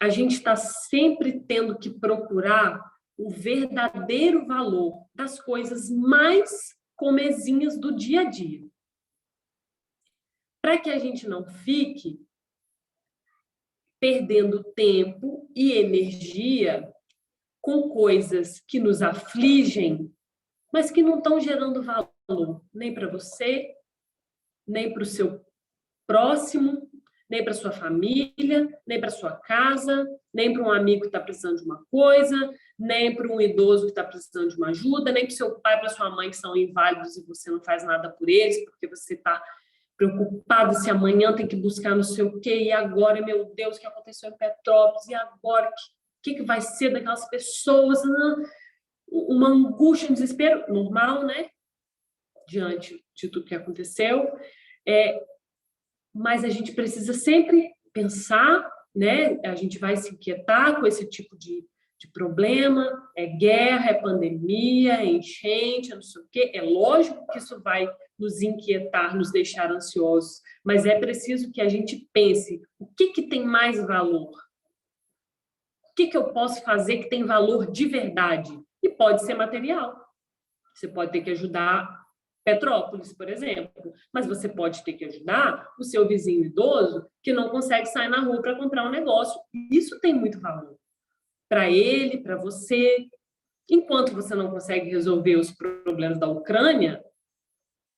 a gente está sempre tendo que procurar o verdadeiro valor das coisas mais comezinhas do dia a dia. Para que a gente não fique perdendo tempo e energia com coisas que nos afligem, mas que não estão gerando valor nem para você, nem para o seu próximo, nem para sua família, nem para sua casa, nem para um amigo que está precisando de uma coisa, nem para um idoso que está precisando de uma ajuda, nem para o seu pai, para sua mãe que são inválidos e você não faz nada por eles, porque você está preocupado se amanhã tem que buscar não sei o quê, e agora, meu Deus, o que aconteceu em Petrópolis, e agora, o que vai ser daquelas pessoas? Uma angústia, um desespero, normal, né? Diante de tudo que aconteceu. Mas a gente precisa sempre pensar, né? A gente vai se inquietar com esse tipo de problema, guerra, pandemia, enchente, não sei o quê. É lógico que isso vai nos inquietar, nos deixar ansiosos, mas é preciso que a gente pense, o que tem mais valor? O que eu posso fazer que tem valor de verdade? E pode ser material. Você pode ter que ajudar Petrópolis, por exemplo, mas você pode ter que ajudar o seu vizinho idoso que não consegue sair na rua para comprar um negócio. Isso tem muito valor para ele, para você. Enquanto você não consegue resolver os problemas da Ucrânia,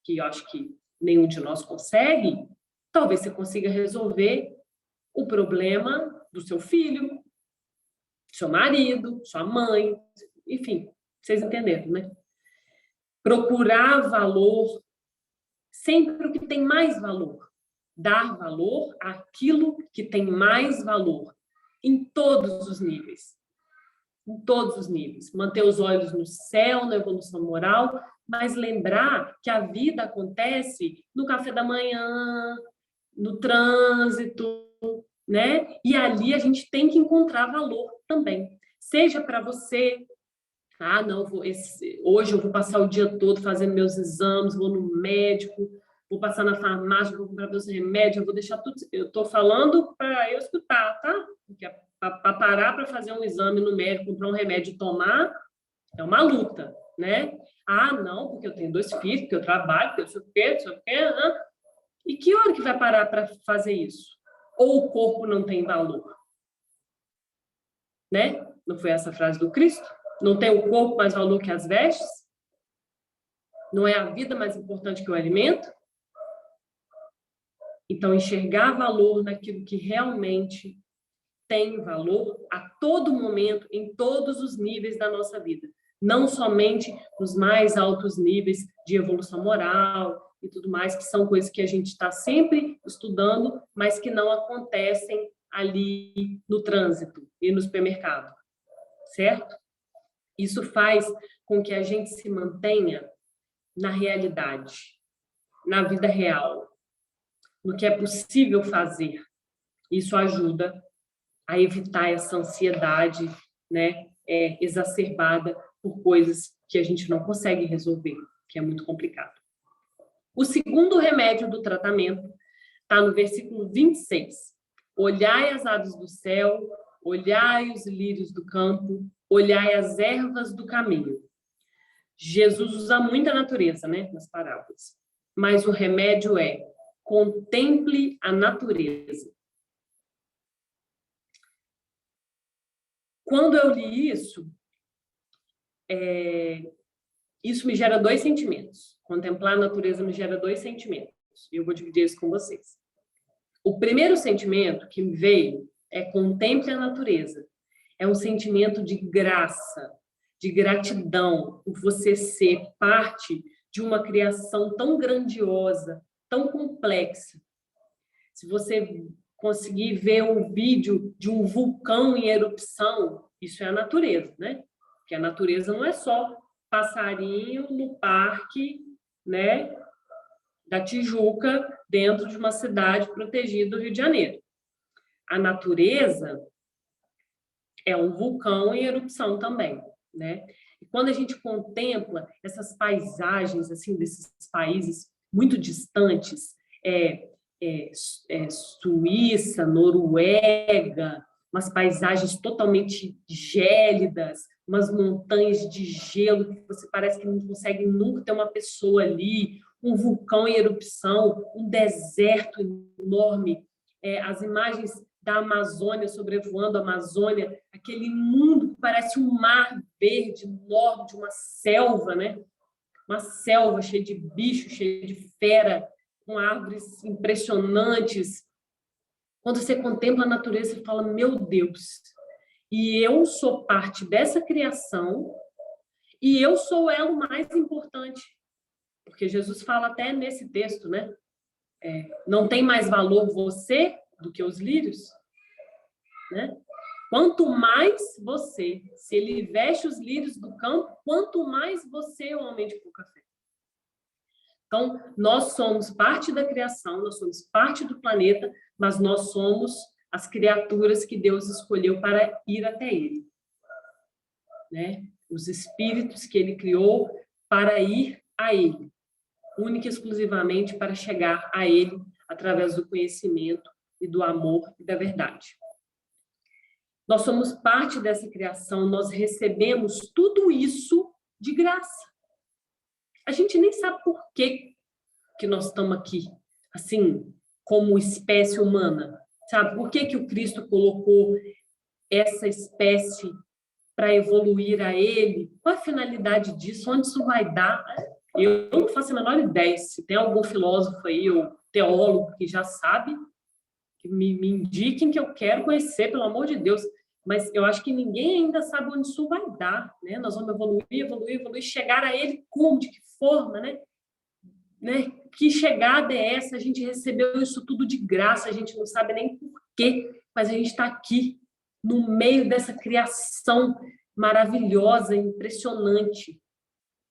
que eu acho que nenhum de nós consegue, talvez você consiga resolver o problema do seu filho, seu marido, sua mãe, enfim, vocês entenderam, né? Procurar valor, sempre o que tem mais valor. Dar valor àquilo que tem mais valor, em todos os níveis. Em todos os níveis. Manter os olhos no céu, na evolução moral, mas lembrar que a vida acontece no café da manhã, no trânsito, né? E ali a gente tem que encontrar valor também. Seja para você... não, hoje eu vou passar o dia todo fazendo meus exames, vou no médico, vou passar na farmácia, vou comprar meus remédios, eu vou deixar tudo... Eu estou falando para eu escutar, tá? Porque para parar para fazer um exame no médico, comprar um remédio e tomar, é uma luta, né? Não, porque eu tenho 2 filhos, porque eu trabalho, porque eu sou o quê, E que hora que vai parar para fazer isso? Ou o corpo não tem valor? Né? Não foi essa a frase do Cristo? Não tem o corpo mais valor que as vestes? Não é a vida mais importante que o alimento? Então, enxergar valor naquilo que realmente tem valor a todo momento, em todos os níveis da nossa vida. Não somente nos mais altos níveis de evolução moral e tudo mais, que são coisas que a gente está sempre estudando, mas que não acontecem ali no trânsito e no supermercado, certo? Isso faz com que a gente se mantenha na realidade, na vida real, no que é possível fazer. Isso ajuda a evitar essa ansiedade, né, exacerbada por coisas que a gente não consegue resolver, que é muito complicado. O segundo remédio do tratamento está no versículo 26. Olhai as aves do céu, olhai os lírios do campo, olhai as ervas do caminho. Jesus usa muito a natureza, né, nas parábolas. Mas o remédio é: contemple a natureza. quando eu li isso, isso me gera 2 sentimentos. Contemplar a natureza me gera 2 sentimentos. E eu vou dividir isso com vocês. O primeiro sentimento que me veio é contemple a natureza. É um sentimento de graça, de gratidão, por você ser parte de uma criação tão grandiosa, tão complexa. Se você conseguir ver um vídeo de um vulcão em erupção, isso é a natureza, né? Porque a natureza não é só passarinho no parque, né, da Tijuca, dentro de uma cidade protegida do Rio de Janeiro. A natureza é um vulcão em erupção também, né? E quando a gente contempla essas paisagens assim desses países muito distantes, Suíça, Noruega, umas paisagens totalmente gélidas, umas montanhas de gelo que você parece que não consegue nunca ter uma pessoa ali, um vulcão em erupção, um deserto enorme, as imagens da Amazônia, sobrevoando a Amazônia, aquele mundo que parece um mar verde enorme, de uma selva, né? Uma selva cheia de bichos, cheia de fera, com árvores impressionantes. Quando você contempla a natureza, você fala, meu Deus, e eu sou parte dessa criação, e eu sou o elo mais importante. Porque Jesus fala até nesse texto, né? Não tem mais valor você do que os lírios, né? Quanto mais você, se ele veste os lírios do campo, quanto mais você é um homem de pouca fé. Então, nós somos parte da criação, nós somos parte do planeta, mas nós somos as criaturas que Deus escolheu para ir até ele, né? Os espíritos que ele criou para ir a ele, única e exclusivamente para chegar a ele através do conhecimento e do amor e da verdade. Nós somos parte dessa criação, nós recebemos tudo isso de graça. A gente nem sabe por que nós estamos aqui, assim, como espécie humana. Sabe? Por que o Cristo colocou essa espécie para evoluir a ele? Qual a finalidade disso? Onde isso vai dar? Eu não faço a menor ideia. Se tem algum filósofo aí, ou teólogo que já sabe, que me indiquem, que eu quero conhecer, pelo amor de Deus. Mas eu acho que ninguém ainda sabe onde isso vai dar, né? Nós vamos evoluir, chegar a ele como, de que forma, né? Que chegada é essa? A gente recebeu isso tudo de graça, a gente não sabe nem por quê, mas a gente está aqui, no meio dessa criação maravilhosa, impressionante.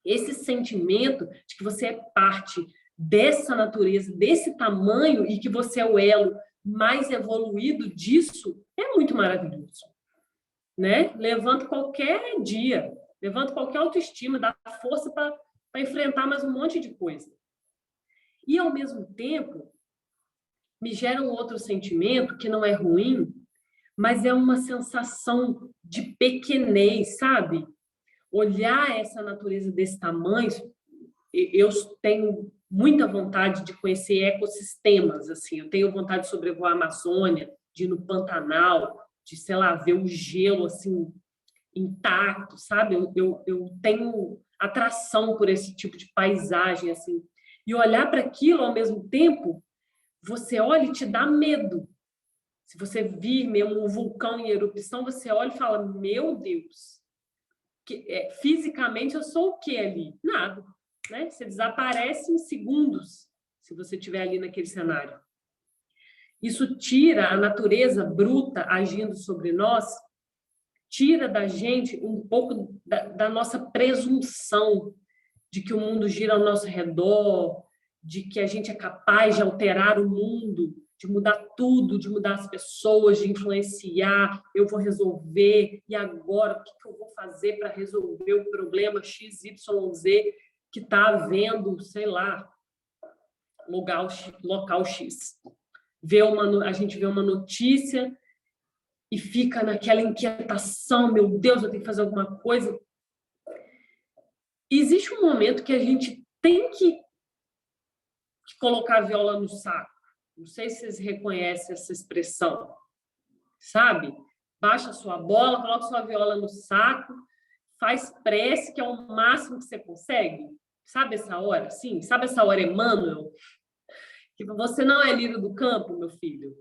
Esse sentimento de que você é parte dessa natureza, desse tamanho, e que você é o elo mais evoluído disso, é muito maravilhoso, né? Levanta qualquer dia, levanta qualquer autoestima, dá força para enfrentar mais um monte de coisa. E, ao mesmo tempo, me gera um outro sentimento que não é ruim, mas é uma sensação de pequenez, sabe? Olhar essa natureza desse tamanho, eu tenho muita vontade de conhecer ecossistemas, assim, eu tenho vontade de sobrevoar a Amazônia, de ir no Pantanal, de, sei lá, ver o gelo, assim, intacto, sabe? Eu tenho atração por esse tipo de paisagem, assim, e olhar para aquilo ao mesmo tempo, você olha e te dá medo. Se você vir mesmo um vulcão em erupção, você olha e fala, meu Deus, fisicamente eu sou o que ali? Nada, né? Você desaparece em segundos, se você estiver ali naquele cenário. Isso tira a natureza bruta agindo sobre nós, tira da gente um pouco da nossa presunção de que o mundo gira ao nosso redor, de que a gente é capaz de alterar o mundo, de mudar tudo, de mudar as pessoas, de influenciar, eu vou resolver, e agora o que eu vou fazer para resolver o problema XYZ que está havendo, sei lá, local X. A gente vê uma notícia e fica naquela inquietação, meu Deus, eu tenho que fazer alguma coisa. Existe um momento que a gente tem que colocar a viola no saco. Não sei se vocês reconhecem essa expressão, sabe? baixa a sua bola, coloca sua viola no saco, faz prece, que é o máximo que você consegue. Sabe essa hora? Sim, sabe essa hora, Emmanuel? Que você não é lírio do campo, meu filho.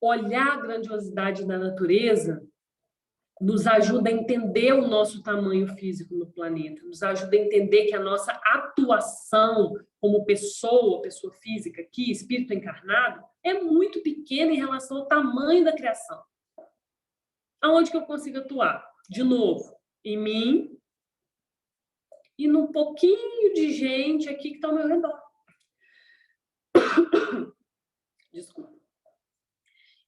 Olhar a grandiosidade da natureza nos ajuda a entender o nosso tamanho físico no planeta, nos ajuda a entender que a nossa atuação como pessoa física aqui, espírito encarnado, é muito pequena em relação ao tamanho da criação. Aonde que eu consigo atuar? De novo, em mim e num pouquinho de gente aqui que está ao meu redor. Desculpa.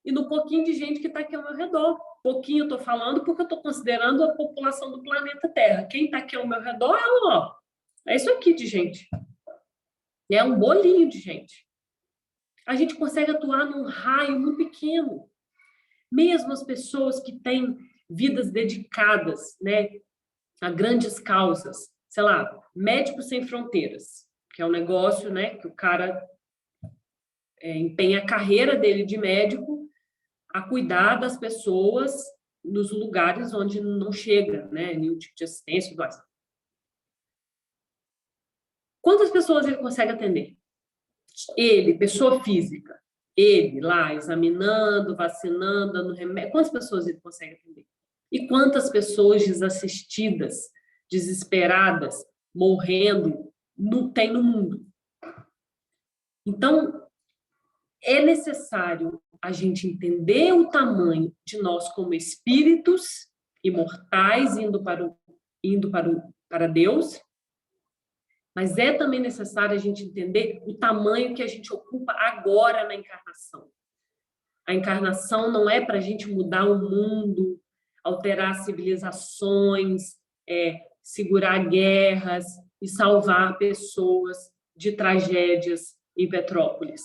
E no pouquinho de gente que está aqui ao meu redor. Pouquinho eu estou falando porque eu estou considerando a população do planeta Terra. Quem está aqui ao meu redor é isso aqui de gente. É um bolinho de gente. A gente consegue atuar num raio muito pequeno. Mesmo as pessoas que têm vidas dedicadas, né, a grandes causas, sei lá, Médicos Sem Fronteiras, que é um negócio, né, que o cara empenha a carreira dele de médico a cuidar das pessoas nos lugares onde não chega, né, nenhum tipo de assistência e tudo mais. Quantas pessoas ele consegue atender? Ele, pessoa física, ele lá examinando, vacinando, dando remédio, quantas pessoas ele consegue atender? E quantas pessoas desassistidas, desesperadas, morrendo, tem no mundo? Então, é necessário a gente entender o tamanho de nós como espíritos imortais indo para Deus, mas é também necessário a gente entender o tamanho que a gente ocupa agora na encarnação. A encarnação não é para a gente mudar o mundo, alterar civilizações, segurar guerras e salvar pessoas de tragédias em Petrópolis.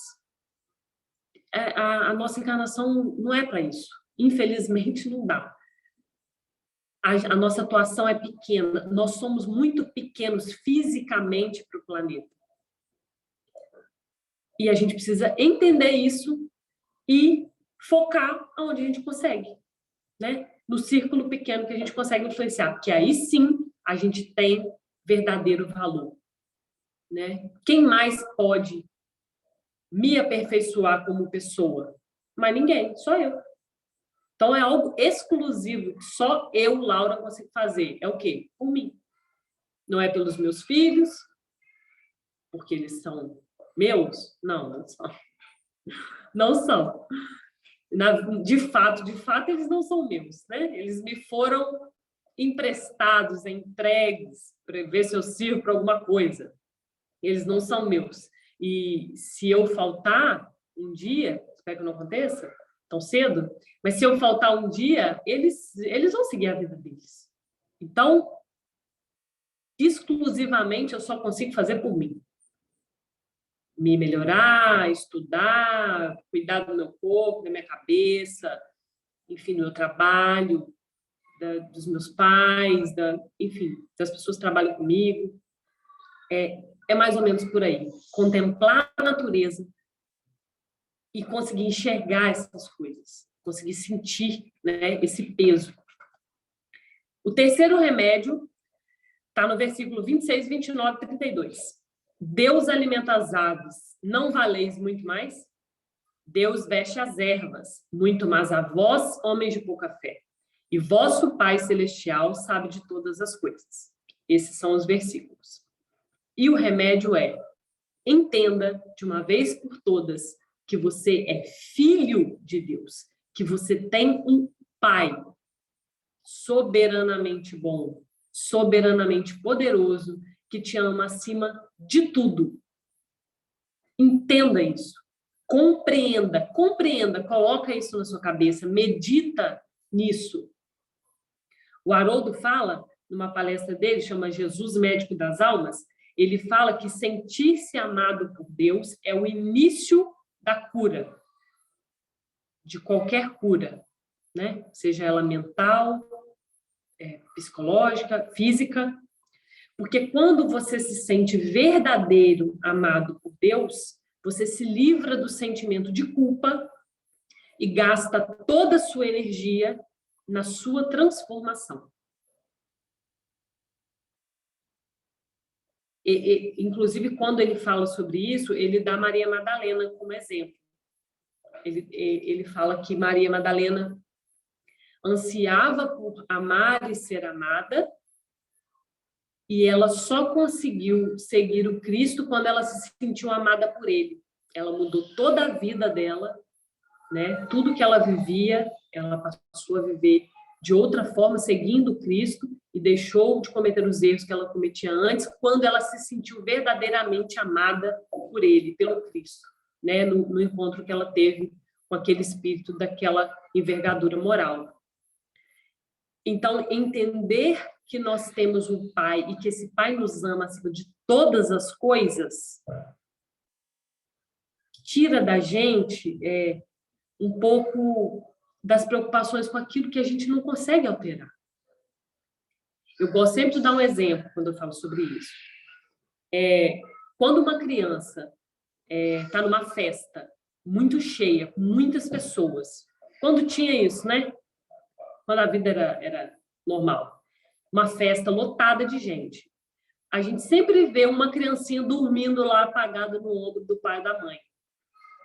A nossa encarnação não é para isso. Infelizmente, não dá. A nossa atuação é pequena. Nós somos muito pequenos fisicamente para o planeta. E a gente precisa entender isso e focar onde a gente consegue, né? No círculo pequeno que a gente consegue influenciar, porque aí sim a gente tem verdadeiro valor, né? Quem mais pode me aperfeiçoar como pessoa? Mas ninguém, só eu. Então, é algo exclusivo que só eu, Laura, consigo fazer. É o quê? Por mim. Não é pelos meus filhos, porque eles são meus? Não, não são. Não são. De fato, eles não são meus, né? Eles me foram emprestados, entregues, para ver se eu sirvo para alguma coisa. Eles não são meus. E se eu faltar um dia, espero que não aconteça tão cedo, mas se eu faltar um dia, eles vão seguir a vida deles. Então, exclusivamente, eu só consigo fazer por mim. Me melhorar, estudar, cuidar do meu corpo, da minha cabeça, enfim, do meu trabalho, dos meus pais, enfim, das pessoas que trabalham comigo. É mais ou menos por aí. Contemplar a natureza e conseguir enxergar essas coisas, conseguir sentir, né, esse peso. O terceiro remédio está no versículo 26, 29 e 32. Deus alimenta as aves, não valeis muito mais? Deus veste as ervas, muito mais a vós, homens de pouca fé. E vosso Pai Celestial sabe de todas as coisas. Esses são os versículos. E o remédio é: entenda de uma vez por todas que você é filho de Deus, que você tem um Pai soberanamente bom, soberanamente poderoso, que te ama acima de tudo. Entenda isso. Compreenda, coloca isso na sua cabeça, medita nisso. O Haroldo fala, numa palestra dele, chama Jesus Médico das Almas, ele fala que sentir-se amado por Deus é o início da cura, de qualquer cura, né? Seja ela mental, psicológica, física, porque quando você se sente verdadeiro amado por Deus, você se livra do sentimento de culpa e gasta toda a sua energia na sua transformação. Inclusive, quando ele fala sobre isso, ele dá Maria Madalena como exemplo. Ele fala que Maria Madalena ansiava por amar e ser amada, e ela só conseguiu seguir o Cristo quando ela se sentiu amada por ele. Ela mudou toda a vida dela, né? Tudo que ela vivia, ela passou a viver de outra forma, seguindo Cristo, e deixou de cometer os erros que ela cometia antes, quando ela se sentiu verdadeiramente amada por ele, pelo Cristo, né? No encontro que ela teve com aquele espírito daquela envergadura moral. Então, entender que nós temos um Pai e que esse Pai nos ama acima de todas as coisas, tira da gente um pouco das preocupações com aquilo que a gente não consegue alterar. Eu gosto sempre de dar um exemplo quando eu falo sobre isso. Quando uma criança está numa festa muito cheia, com muitas pessoas, quando tinha isso, né? Quando a vida era normal, uma festa lotada de gente, a gente sempre vê uma criancinha dormindo lá apagada no ombro do pai e da mãe.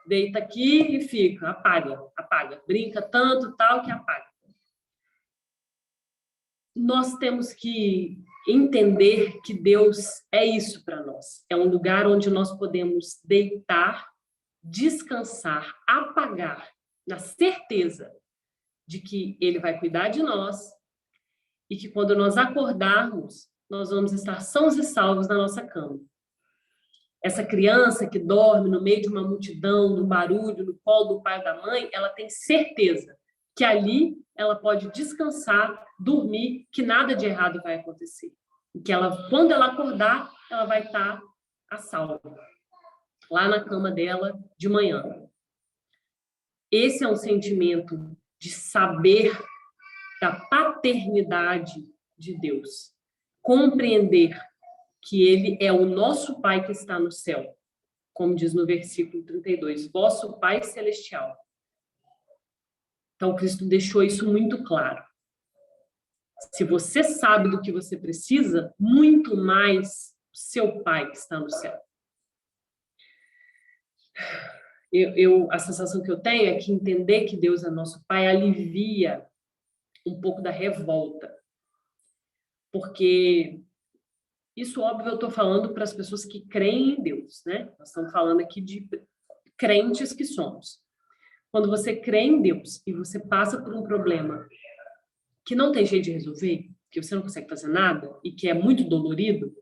Deita aqui e fica, apaga, brinca tanto, tal, que apaga. Nós temos que entender que Deus é isso para nós. É um lugar onde nós podemos deitar, descansar, apagar, na certeza de que Ele vai cuidar de nós e que quando nós acordarmos, nós vamos estar sãos e salvos na nossa cama. Essa criança que dorme no meio de uma multidão, no barulho, no colo do pai ou da mãe, ela tem certeza que ali ela pode descansar, dormir, que nada de errado vai acontecer. E que quando ela acordar, ela vai estar a salvo, lá na cama dela de manhã. Esse é um sentimento de saber da paternidade de Deus. Compreender que Ele é o nosso Pai que está no céu, como diz no versículo 32, vosso Pai Celestial. Então, Cristo deixou isso muito claro. Se você sabe do que você precisa, muito mais seu Pai que está no céu. A sensação que eu tenho é que entender que Deus é nosso Pai alivia um pouco da revolta. Porque isso, óbvio, eu estou falando para as pessoas que creem em Deus, né? Nós estamos falando aqui de crentes que somos. Quando você crê em Deus e você passa por um problema que não tem jeito de resolver, que você não consegue fazer nada e que é muito dolorido,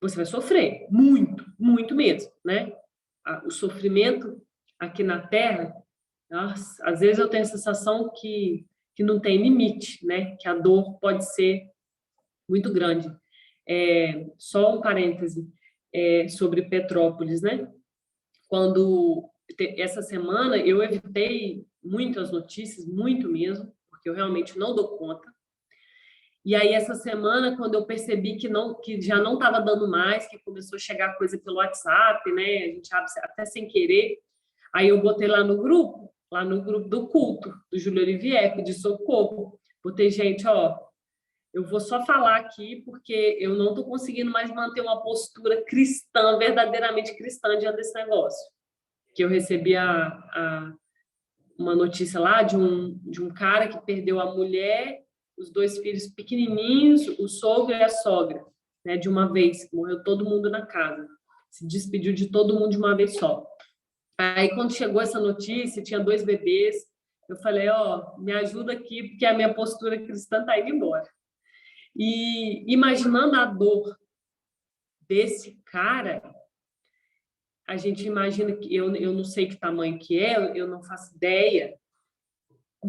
você vai sofrer muito, muito mesmo, né? O sofrimento aqui na Terra, nossa, às vezes eu tenho a sensação que não tem limite, né? Que a dor pode ser muito grande. Só um parêntese sobre Petrópolis, né? Essa semana eu evitei muitas notícias, muito mesmo, porque eu realmente não dou conta. E aí, essa semana, quando eu percebi que já não estava dando mais, que começou a chegar coisa pelo WhatsApp, né? A gente abre até sem querer. Aí eu botei lá no grupo do culto, do Júlio Olivier, de socorro. Botei, gente, eu vou só falar aqui porque eu não estou conseguindo mais manter uma postura cristã, verdadeiramente cristã, diante desse negócio. Que eu recebi uma notícia lá de um cara que perdeu a mulher, os 2 filhos pequenininhos, o sogro e a sogra, né, de uma vez. Morreu todo mundo na casa. Se despediu de todo mundo de uma vez só. Aí, quando chegou essa notícia, tinha 2 bebês. Eu falei, me ajuda aqui, porque a minha postura cristã está indo embora. E imaginando a dor desse cara, a gente imagina que eu não sei que tamanho que é, eu não faço ideia,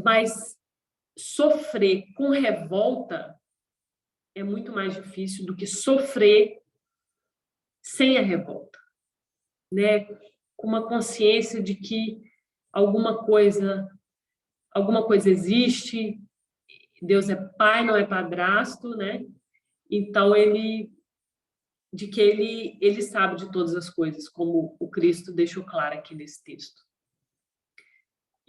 mas sofrer com revolta é muito mais difícil do que sofrer sem a revolta, né? Com uma consciência de que alguma coisa existe, Deus é pai, não é padrasto, né? Então, ele sabe de todas as coisas, como o Cristo deixou claro aqui nesse texto.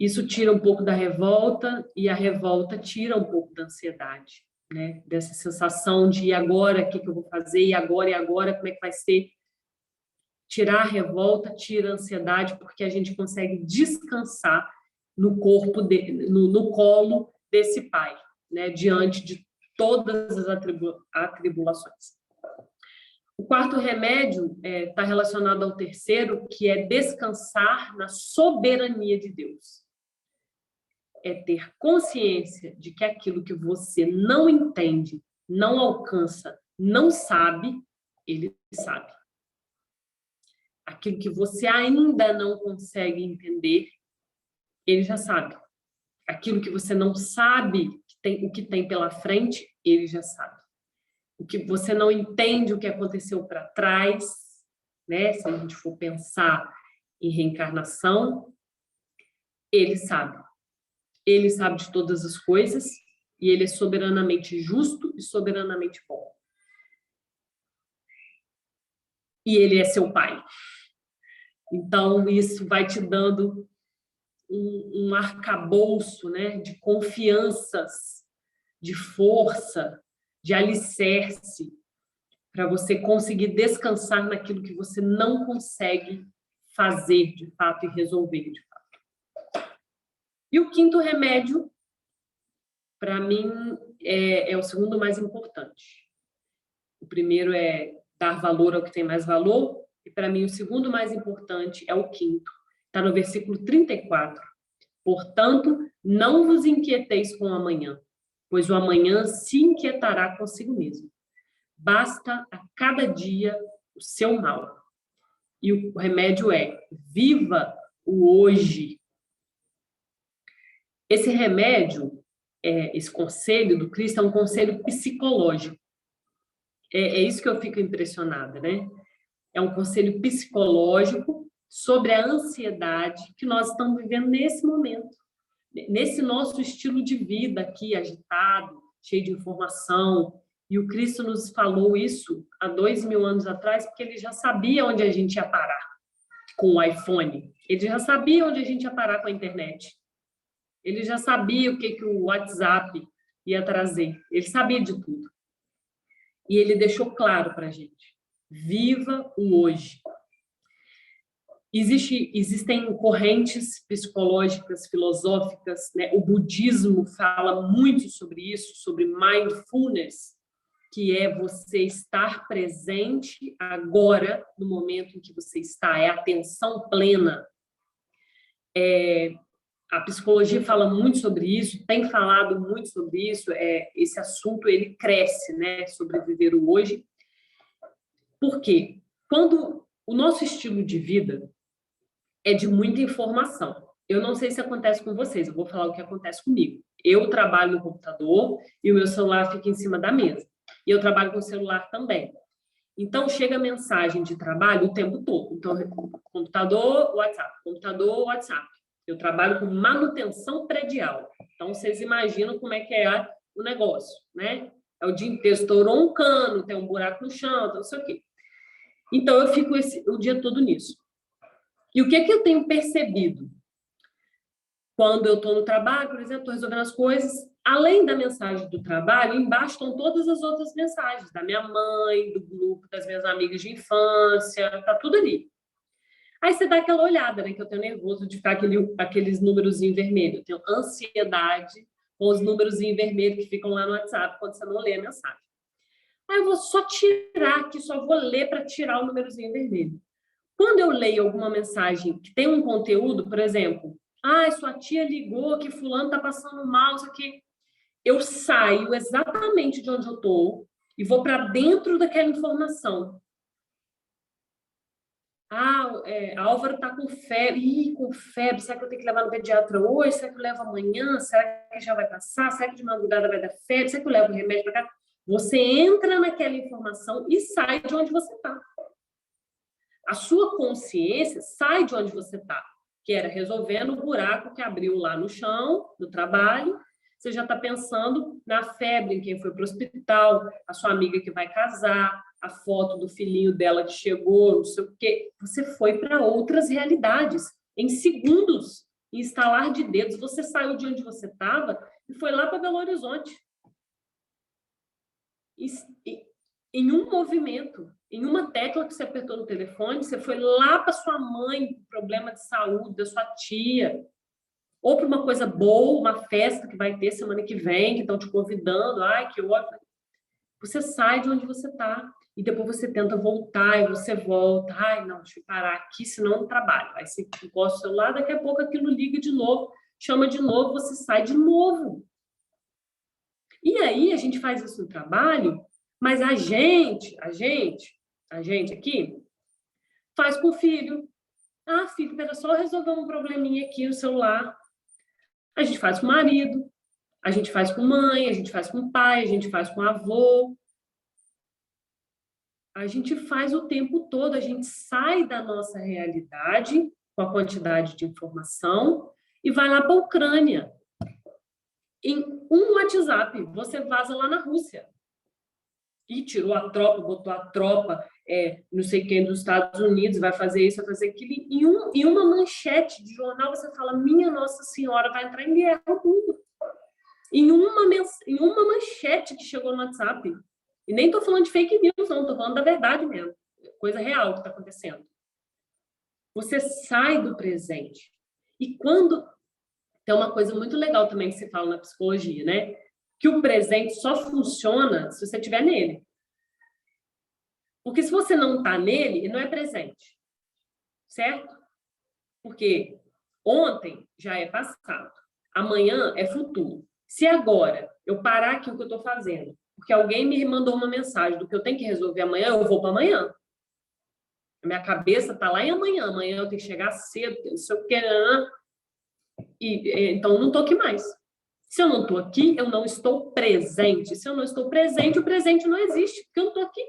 Isso tira um pouco da revolta e a revolta tira um pouco da ansiedade, né? Dessa sensação de e agora, o que eu vou fazer? E agora, como é que vai ser? Tirar a revolta, tira a ansiedade, porque a gente consegue descansar no corpo, no colo desse pai, né? Diante de todas as atribulações. O quarto remédio está relacionado ao terceiro, que é descansar na soberania de Deus. É ter consciência de que aquilo que você não entende, não alcança, não sabe, ele sabe. Aquilo que você ainda não consegue entender, ele já sabe. Aquilo que você não sabe o que tem pela frente, ele já sabe. O que você não entende o que aconteceu para trás, né? Se a gente for pensar em reencarnação, ele sabe. Ele sabe de todas as coisas e ele é soberanamente justo e soberanamente bom. E ele é seu pai. Então, isso vai te dando um arcabouço, né, de confianças, de força, de alicerce, para você conseguir descansar naquilo que você não consegue fazer de fato e resolver de fato. E o quinto remédio, para mim, é o segundo mais importante. O primeiro é dar valor ao que tem mais valor, e para mim o segundo mais importante é o quinto. Está no versículo 34. Portanto, não vos inquieteis com o amanhã, pois o amanhã se inquietará consigo mesmo. Basta a cada dia o seu mal. E o remédio é: viva o hoje. Esse remédio, esse conselho do Cristo é um conselho psicológico. É isso que eu fico impressionada, né? É um conselho psicológico sobre a ansiedade que nós estamos vivendo nesse momento. Nesse nosso estilo de vida aqui, agitado, cheio de informação. E o Cristo nos falou isso há 2000 anos atrás, porque ele já sabia onde a gente ia parar com o iPhone. Ele já sabia onde a gente ia parar com a internet. Ele já sabia o que o WhatsApp ia trazer. Ele sabia de tudo. E ele deixou claro para a gente: viva o hoje. Existem correntes psicológicas, filosóficas, né? O budismo fala muito sobre isso, sobre mindfulness, que é você estar presente agora, no momento em que você está, é atenção plena. A psicologia fala muito sobre isso, tem falado muito sobre isso, esse assunto ele cresce, né, sobre viver o hoje. Por quê? Quando o nosso estilo de vida é de muita informação. Eu não sei se acontece com vocês, eu vou falar o que acontece comigo. Eu trabalho no computador e o meu celular fica em cima da mesa. E eu trabalho com o celular também. Então, chega mensagem de trabalho o tempo todo. Então, computador, WhatsApp. Eu trabalho com manutenção predial. Então, vocês imaginam como é que é o negócio, né? É o dia inteiro, estourou um cano, tem um buraco no chão, não sei o quê. Então, eu fico o dia todo nisso. E o que é que eu tenho percebido? Quando eu estou no trabalho, por exemplo, estou resolvendo as coisas, além da mensagem do trabalho, embaixo estão todas as outras mensagens, da minha mãe, do grupo, das minhas amigas de infância, tá tudo ali. Aí você dá aquela olhada, né, que eu tenho nervoso de ficar aqueles númerozinhos vermelhos. Eu tenho ansiedade com os númerozinhos vermelhos que ficam lá no WhatsApp quando você não lê a mensagem. Aí eu vou só tirar aqui, só vou ler para tirar o númerozinho vermelho. Quando eu leio alguma mensagem que tem um conteúdo, por exemplo, sua tia ligou que fulano está passando mal, isso aqui. Eu saio exatamente de onde eu estou e vou para dentro daquela informação. Álvaro está com febre. Ih, com febre. Será que eu tenho que levar no pediatra hoje? Será que eu levo amanhã? Será que já vai passar? Será que de madrugada vai dar febre? Será que eu levo o remédio para cá? Você entra naquela informação e sai de onde você está. A sua consciência sai de onde você está, que era resolvendo o buraco que abriu lá no chão, do trabalho. Você já está pensando na febre, em quem foi para o hospital, a sua amiga que vai casar, a foto do filhinho dela que chegou, não sei o quê. Você foi para outras realidades, em segundos. em estalar de dedos, você saiu de onde você estava e foi lá para Belo Horizonte. Em um movimento, em uma tecla que você apertou no telefone, você foi lá para sua mãe, problema de saúde, da sua tia, ou para uma coisa boa, uma festa que vai ter semana que vem, que estão te convidando, ai, que ótimo. Você sai de onde você está, e depois você tenta voltar, e você volta, ai, não, deixa eu parar aqui, senão eu não trabalho. Aí você encosta o celular, daqui a pouco aquilo liga de novo, chama de novo, você sai de novo. E aí a gente faz isso no trabalho, mas a gente aqui, faz com o filho. Ah, filho, era só resolver um probleminha aqui no celular. A gente faz com o marido, a gente faz com mãe, a gente faz com pai, a gente faz com avô. A gente faz o tempo todo, a gente sai da nossa realidade com a quantidade de informação e vai lá para a Ucrânia. Em um WhatsApp, você vaza lá na Rússia. E tirou a tropa, botou a tropa, não sei quem dos Estados Unidos, vai fazer isso, vai fazer aquilo. Em uma manchete de jornal, você fala, minha Nossa Senhora, vai entrar em guerra o mundo. Em uma manchete que chegou no WhatsApp. E nem estou falando de fake news, não, estou falando da verdade mesmo. Coisa real que está acontecendo. Você sai do presente. E quando... Tem uma coisa muito legal também que se fala na psicologia, né? Que o presente só funciona se você estiver nele. Porque se você não está nele, ele não é presente. Certo? Porque ontem já é passado. Amanhã é futuro. Se agora eu parar aqui o que eu estou fazendo, porque alguém me mandou uma mensagem do que eu tenho que resolver amanhã, eu vou para amanhã. A minha cabeça está lá em amanhã. Amanhã eu tenho que chegar cedo, não sei o que. Então, eu não estou aqui mais. Se eu não estou aqui, eu não estou presente. Se eu não estou presente, o presente não existe, porque eu não estou aqui.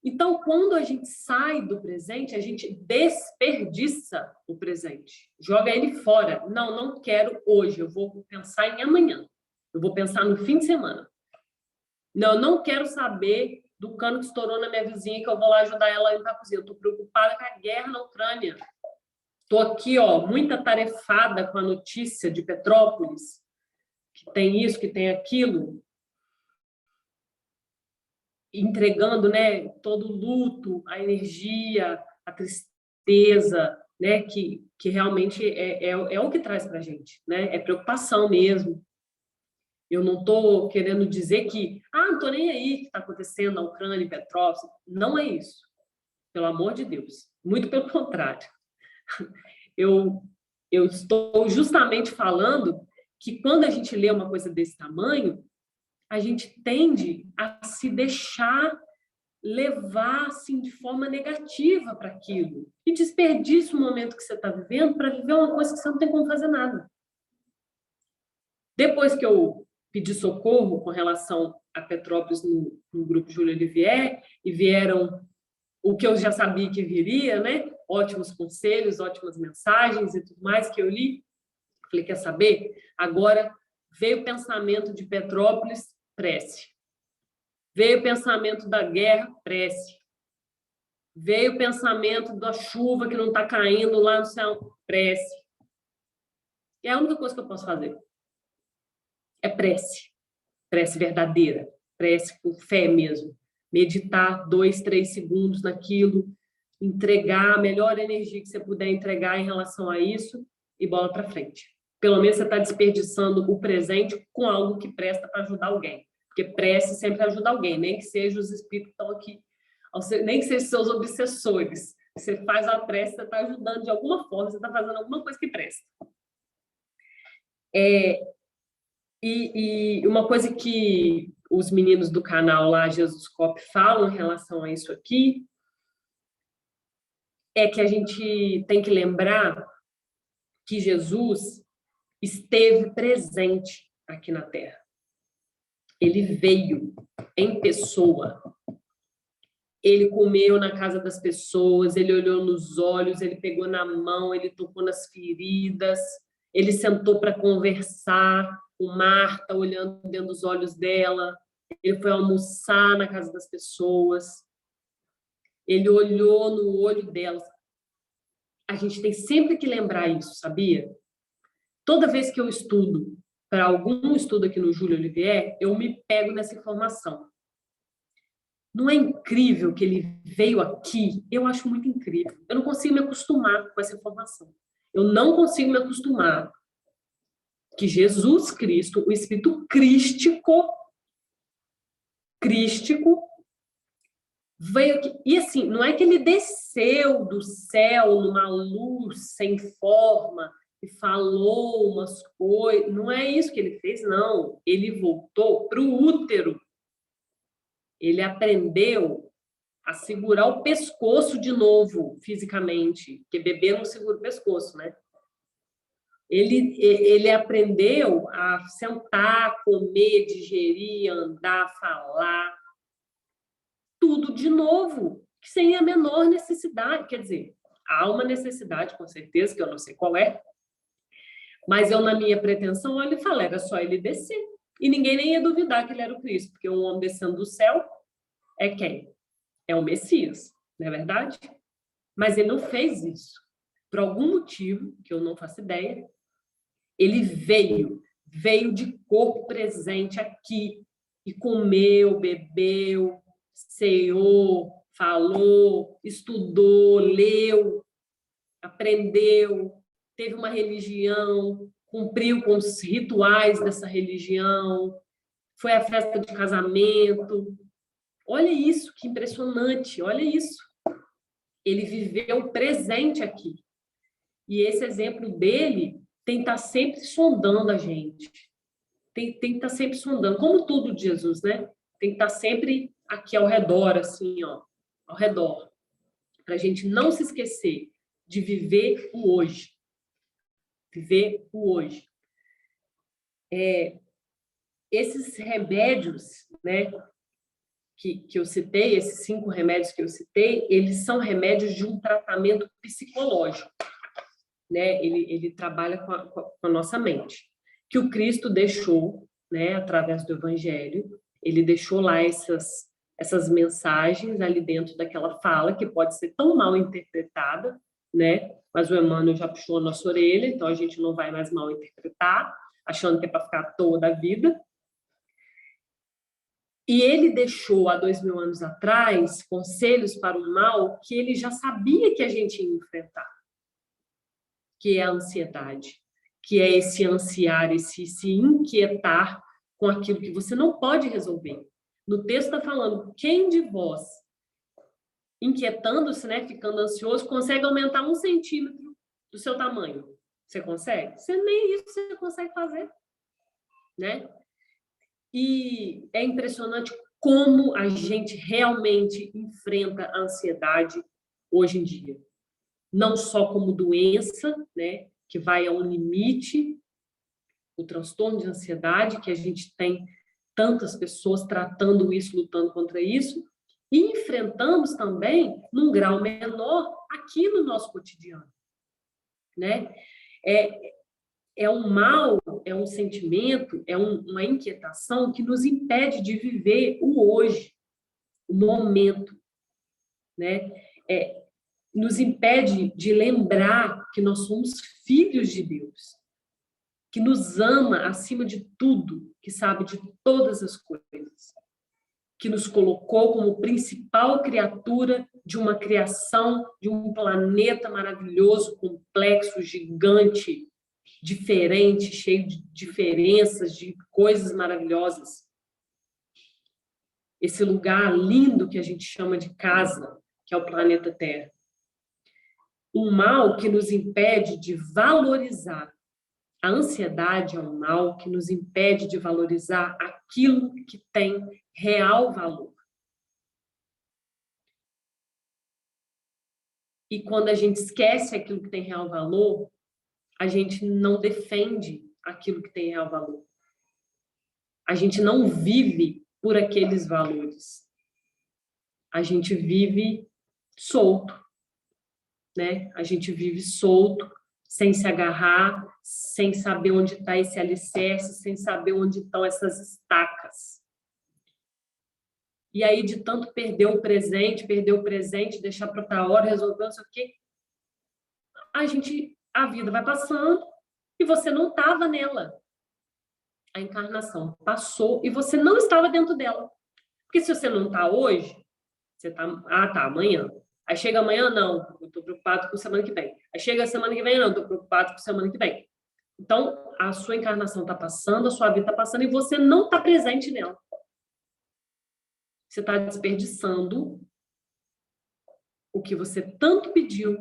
Então, quando a gente sai do presente, a gente desperdiça o presente. Joga ele fora. Não, não quero hoje. Eu vou pensar em amanhã. Eu vou pensar no fim de semana. Não, eu não quero saber do cano que estourou na minha vizinha, que eu vou lá ajudar ela a limpar a cozinha. Eu estou preocupada com a guerra na Ucrânia. Estou aqui, muito atarefada com a notícia de Petrópolis, que tem isso, que tem aquilo, entregando, né, todo o luto, a energia, a tristeza, né, que realmente é o que traz para a gente, né? É preocupação mesmo. Eu não estou querendo dizer que, não estou nem aí que está acontecendo na Ucrânia e Petrópolis. Não é isso, pelo amor de Deus. Muito pelo contrário. Eu estou justamente falando que quando a gente lê uma coisa desse tamanho, a gente tende a se deixar levar assim, de forma negativa para aquilo. E desperdiça o momento que você está vivendo para viver uma coisa que você não tem como fazer nada. Depois que eu pedi socorro com relação a Petrópolis no grupo Júlio Olivier, e vieram o que eu já sabia que viria, né? Ótimos conselhos, ótimas mensagens e tudo mais que eu li. Falei, quer saber? Agora veio o pensamento de Petrópolis, prece. Veio o pensamento da guerra, prece. Veio o pensamento da chuva que não está caindo lá no céu, prece. É a única coisa que eu posso fazer. É prece. Prece verdadeira. Prece com fé mesmo. Meditar 2, 3 segundos naquilo, entregar a melhor energia que você puder entregar em relação a isso e bola para frente. Pelo menos você está desperdiçando o presente com algo que presta para ajudar alguém. Porque prece sempre ajuda alguém, nem que sejam os espíritos que estão aqui, nem que sejam seus obsessores. Você faz a prece, você está ajudando de alguma forma, você está fazendo alguma coisa que presta. E uma coisa que os meninos do canal lá, Jesus Cop, falam em relação a isso aqui, é que a gente tem que lembrar que Jesus esteve presente aqui na Terra. Ele veio em pessoa. Ele comeu na casa das pessoas, ele olhou nos olhos, ele pegou na mão, ele tocou nas feridas, ele sentou para conversar com Marta, olhando dentro dos olhos dela, ele foi almoçar na casa das pessoas, ele olhou no olho delas. A gente tem sempre que lembrar isso, sabia? Toda vez que eu estudo, para algum estudo aqui no Júlio Olivier, eu me pego nessa informação. Não é incrível que ele veio aqui? Eu acho muito incrível. Eu não consigo me acostumar com essa informação. Eu não consigo me acostumar que Jesus Cristo, o Espírito crístico, veio aqui. E assim, não é que ele desceu do céu numa luz sem forma e falou umas coisas. Não é isso que ele fez, não. Ele voltou para o útero. Ele aprendeu a segurar o pescoço de novo, fisicamente. Porque bebê não segura o pescoço, né? Ele aprendeu a sentar, comer, digerir, andar, falar. Tudo de novo, sem a menor necessidade. Quer dizer, há uma necessidade, com certeza, que eu não sei qual é, mas eu, na minha pretensão, olho e falo, era só ele descer. E ninguém nem ia duvidar que ele era o Cristo, porque um homem descendo do céu é quem? É o Messias, não é verdade? Mas ele não fez isso. Por algum motivo, que eu não faço ideia, ele veio de corpo presente aqui, e comeu, bebeu, ceou, falou, estudou, leu, aprendeu, teve uma religião, cumpriu com os rituais dessa religião, foi à festa de casamento. Olha isso, que impressionante, olha isso. Ele viveu presente aqui. E esse exemplo dele tem que estar sempre sondando a gente. Tem que estar sempre sondando, como tudo de Jesus, né? Tem que estar sempre aqui ao redor, assim, ó, ao redor, para a gente não se esquecer de viver o hoje. Viver o hoje. Esses remédios, né, que eu citei, esses 5 remédios que eu citei, eles são remédios de um tratamento psicológico, né? Ele trabalha com a nossa mente, que o Cristo deixou, né, através do Evangelho. Ele deixou lá essas mensagens ali dentro daquela fala, que pode ser tão mal interpretada, né? Mas o Emmanuel já puxou a nossa orelha, então a gente não vai mais mal interpretar, achando que é para ficar à toa da vida. E ele deixou, há 2000 anos atrás, conselhos para o mal que ele já sabia que a gente ia enfrentar, que é a ansiedade, que é esse ansiar, esse se inquietar com aquilo que você não pode resolver. No texto está falando, quem de vós, inquietando-se, né, ficando ansioso, consegue aumentar 1 centímetro do seu tamanho? Você consegue? Você nem isso você consegue fazer, né? E é impressionante como a gente realmente enfrenta a ansiedade hoje em dia. Não só como doença, né, que vai a um limite, o transtorno de ansiedade, que a gente tem tantas pessoas tratando isso, lutando contra isso, e enfrentamos também, num grau menor, aqui no nosso cotidiano, né? É um mal, é um sentimento, é uma inquietação que nos impede de viver o hoje, o momento, né? Nos impede de lembrar que nós somos filhos de Deus, que nos ama acima de tudo, que sabe de todas as coisas, que nos colocou como principal criatura de uma criação, de um planeta maravilhoso, complexo, gigante, diferente, cheio de diferenças, de coisas maravilhosas. Esse lugar lindo que a gente chama de casa, que é o planeta Terra. Um mal que nos impede de valorizar. A ansiedade é um mal que nos impede de valorizar aquilo que tem real valor. E quando a gente esquece aquilo que tem real valor, a gente não defende aquilo que tem real valor. A gente não vive por aqueles valores. A gente vive solto, né? A gente vive solto, sem se agarrar, sem saber onde está esse alicerce, sem saber onde estão essas estacas. E aí, de tanto perder o presente, deixar para outra hora, resolver não sei o quê, a vida vai passando e você não estava nela. A encarnação passou e você não estava dentro dela. Porque se você não está hoje, você está, amanhã. Aí chega amanhã, não, eu estou preocupado com semana que vem. Aí chega a semana que vem, não, estou preocupado com semana que vem. Então, a sua encarnação está passando, a sua vida está passando e você não está presente nela. Você está desperdiçando o que você tanto pediu,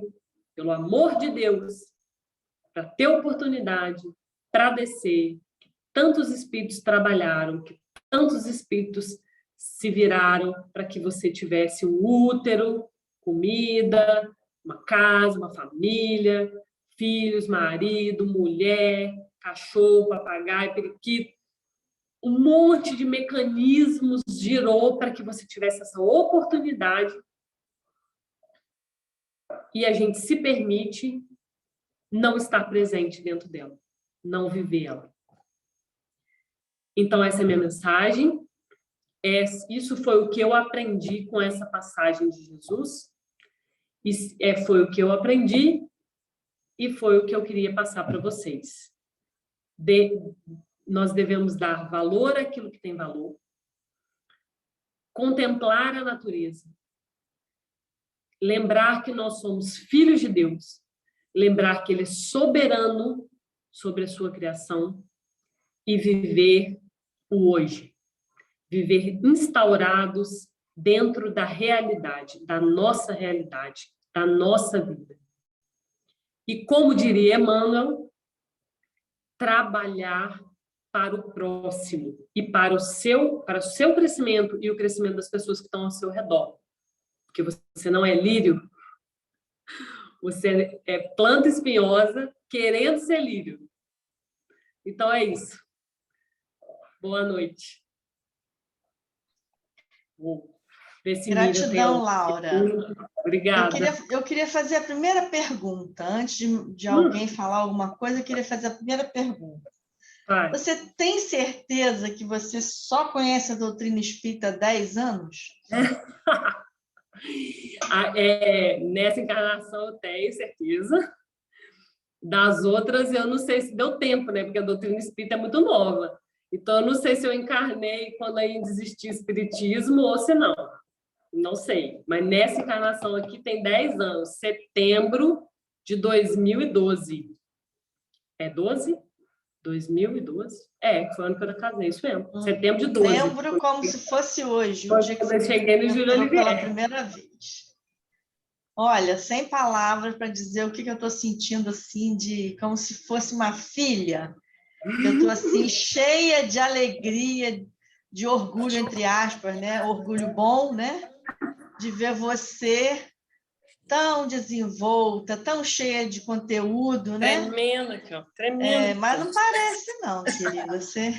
pelo amor de Deus, para ter oportunidade, para descer, que tantos espíritos trabalharam, que tantos espíritos se viraram para que você tivesse um útero, comida, uma casa, uma família, filhos, marido, mulher, cachorro, papagaio, periquito. Um monte de mecanismos girou para que você tivesse essa oportunidade e a gente se permite não estar presente dentro dela, não viver ela. Então, essa é a minha mensagem. Isso foi o que eu aprendi com essa passagem de Jesus. Foi o que eu aprendi e foi o que eu queria passar para vocês. Nós devemos dar valor àquilo que tem valor, contemplar a natureza, lembrar que nós somos filhos de Deus, lembrar que Ele é soberano sobre a sua criação e viver o hoje, viver instaurados dentro da realidade, da nossa vida. E como diria Emmanuel, trabalhar para o próximo e para o seu crescimento e o crescimento das pessoas que estão ao seu redor. Porque você não é lírio, você é planta espinhosa querendo ser lírio. Então é isso. Boa noite. Gratidão, Laura. Obrigada. Eu queria fazer a primeira pergunta. Antes de alguém falar alguma coisa, eu queria fazer a primeira pergunta. Vai. Você tem certeza que você só conhece a doutrina espírita há 10 anos? Nessa encarnação eu tenho certeza. Das outras eu não sei se deu tempo, né? Porque a doutrina espírita é muito nova. Então eu não sei se eu encarnei quando ainda existia espiritismo ou se não. Não sei. Mas nessa encarnação aqui tem 10 anos. Setembro de 2012. É 12? 2012? Foi o ano que eu casei, isso mesmo. Setembro de 12. Lembro como se fosse hoje. Quando eu cheguei no Júlio Oliveira. Pela primeira vez. Olha, sem palavras para dizer o que eu estou sentindo, assim, como se fosse uma filha. Eu estou, assim, cheia de alegria, de orgulho, entre aspas, né? Orgulho bom, né? De ver você tão desenvolta, tão cheia de conteúdo, né? Tremenda, aqui, ó. Tremenda. Mas não parece não, querida. Você...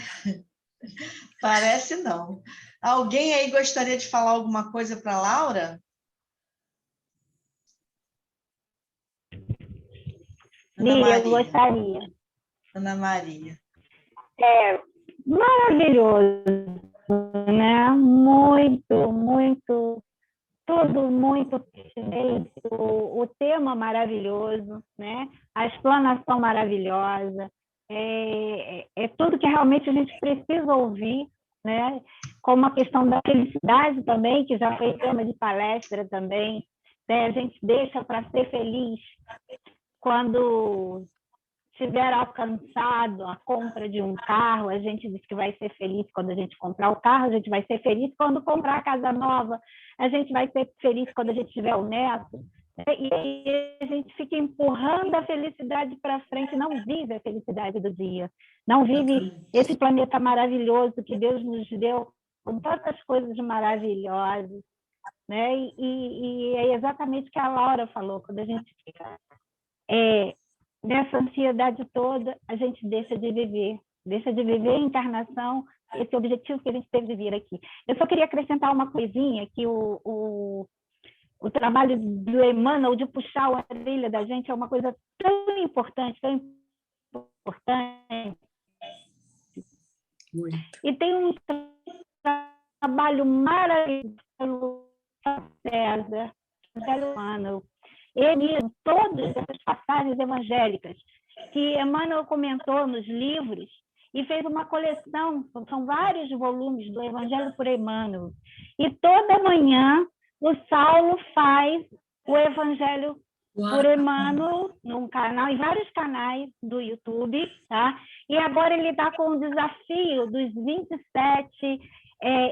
Parece não. Alguém aí gostaria de falar alguma coisa para a Laura? Ana Maria. Eu gostaria. Ana Maria. Maravilhoso, né? Muito, muito, tudo muito perfeito, o tema maravilhoso, né? A explanação maravilhosa, é tudo que realmente a gente precisa ouvir, né? Como a questão da felicidade também, que já foi tema de palestra também, né? A gente deixa para ser feliz quando tiver alcançado a compra de um carro, a gente diz que vai ser feliz quando a gente comprar o carro, a gente vai ser feliz quando comprar a casa nova, a gente vai ser feliz quando a gente tiver o neto, e aí a gente fica empurrando a felicidade para frente, não vive a felicidade do dia, não vive esse planeta maravilhoso que Deus nos deu, com tantas coisas maravilhosas, né? E é exatamente o que a Laura falou, quando a gente fica... nessa ansiedade toda, a gente deixa de viver a encarnação, esse objetivo que a gente teve de vir aqui. Eu só queria acrescentar uma coisinha, que o trabalho do Emmanuel de puxar a orelha da gente é uma coisa tão importante, Muito. E tem um trabalho maravilhoso pelo César Emmanuel, todas essas passagens evangélicas que Emmanuel comentou nos livros e fez uma coleção, são vários volumes do Evangelho por Emmanuel. E toda manhã o Saulo faz o Evangelho por Emmanuel num canal, em vários canais do YouTube, tá? E agora ele está com o desafio dos 27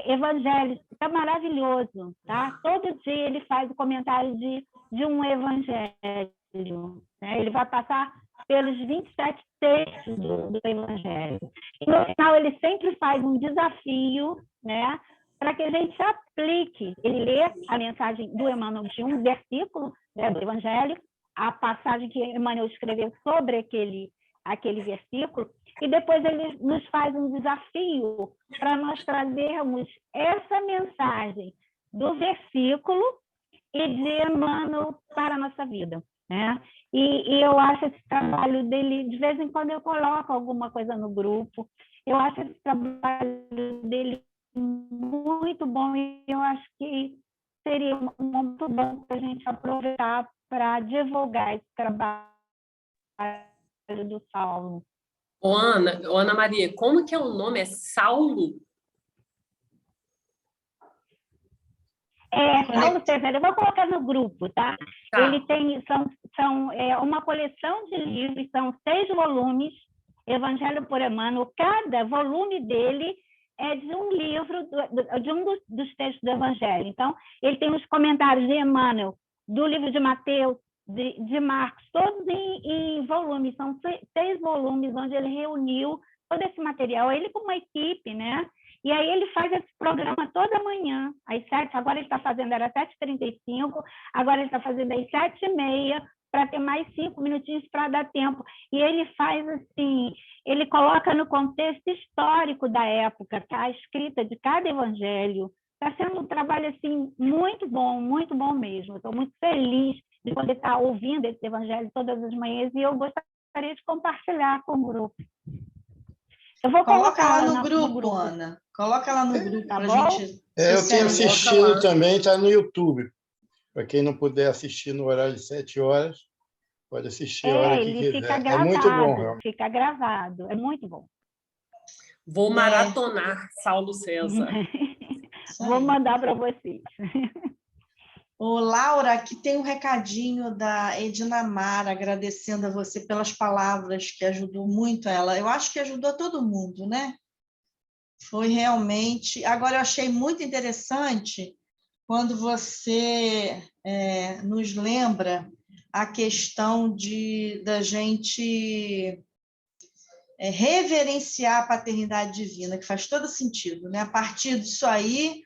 evangelhos, está maravilhoso, tá? Todo dia ele faz o comentário de um evangelho, né? Ele vai passar pelos 27 textos do evangelho. E no final ele sempre faz um desafio, né? Para que a gente aplique. Ele lê a mensagem do Emmanuel de um versículo, né, do evangelho, a passagem que Emmanuel escreveu sobre aquele versículo, e depois ele nos faz um desafio para nós trazermos essa mensagem do versículo e de Emmanuel para a nossa vida, né? E eu acho esse trabalho dele, de vez em quando eu coloco alguma coisa no grupo, eu acho esse trabalho dele muito bom, e eu acho que seria muito bom para a gente aproveitar para divulgar esse trabalho do Saulo. Ô, Ana Maria, como que é o nome? É Saulo? Saulo César, eu vou colocar no grupo, tá? Tá. Ele tem, uma coleção de livros, são 6 volumes, Evangelho por Emmanuel. Cada volume dele é de um livro, de um dos textos do Evangelho. Então, ele tem os comentários de Emmanuel, do livro de Mateus, de Marcos, todos em volumes. São 6 volumes onde ele reuniu todo esse material, ele com uma equipe, né? E aí ele faz esse programa toda manhã, às 7, agora ele está fazendo, era 7h35, agora ele está fazendo às 7h30, para ter mais 5 minutinhos para dar tempo. E ele faz assim, ele coloca no contexto histórico da época, a escrita de cada evangelho. Está sendo um trabalho assim, muito bom mesmo. Estou muito feliz de poder estar ouvindo esse evangelho todas as manhãs, e eu gostaria de compartilhar com o grupo. Eu vou Coloca colocar lá no grupo, Ana. Coloca lá no grupo tá para bom? a gente. Eu tenho assistido também, está no YouTube. Para quem não puder assistir no horário de 7 horas, pode assistir a hora que quiser. Fica gravado, é muito bom, realmente. Fica gravado, é muito bom. Vou maratonar Saulo César. Vou mandar para vocês. Ô, Laura, aqui tem um recadinho da Edinamara, agradecendo a você pelas palavras, que ajudou muito ela. Eu acho que ajudou todo mundo, né? Foi realmente... Agora, eu achei muito interessante quando você nos lembra a questão da gente reverenciar a paternidade divina, que faz todo sentido, né? A partir disso aí,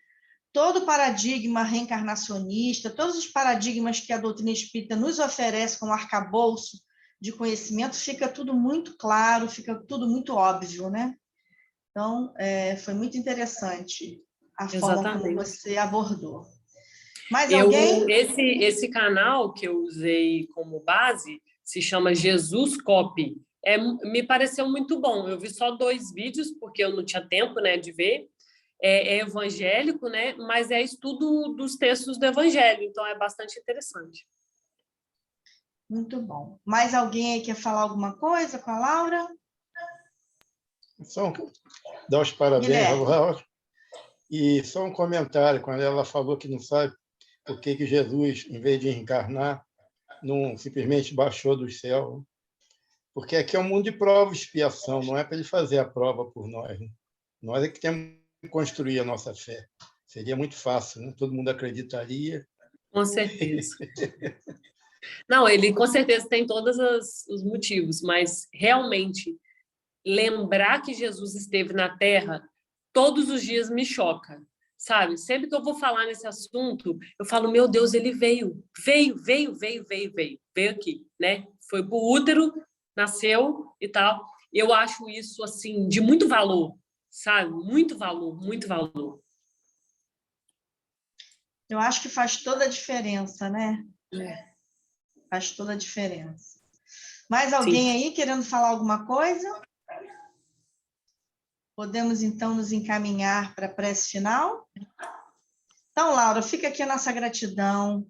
todo o paradigma reencarnacionista, todos os paradigmas que a doutrina espírita nos oferece como arcabouço de conhecimento, fica tudo muito claro, fica tudo muito óbvio, né? Então, foi muito interessante a forma como você abordou. Mais alguém? Esse canal que eu usei como base se chama Jesus Copy. Me pareceu muito bom. Eu vi só 2 vídeos, porque eu não tinha tempo, né, de ver. É evangélico, né? Mas é estudo dos textos do Evangelho, então é bastante interessante. Muito bom. Mais alguém aí quer falar alguma coisa com a Laura? Só dar os parabéns a Laura. E só um comentário, quando ela falou que não sabe por que Jesus, em vez de encarnar, não simplesmente baixou do céu. Porque aqui é um mundo de prova e expiação, não é para ele fazer a prova por nós. Né? Nós é que temos construir a nossa fé. Seria muito fácil, né? Todo mundo acreditaria. Com certeza. Não, ele com certeza tem todos os motivos, mas realmente lembrar que Jesus esteve na Terra todos os dias me choca, sabe? Sempre que eu vou falar nesse assunto, eu falo, meu Deus, ele veio aqui, né? Foi pro útero, nasceu e tal. Eu acho isso, assim, de muito valor, sabe? Muito valor, muito valor. Eu acho que faz toda a diferença, né? Faz toda a diferença. Mais alguém aí querendo falar alguma coisa? Podemos, então, nos encaminhar para a prece final? Então, Laura, fica aqui a nossa gratidão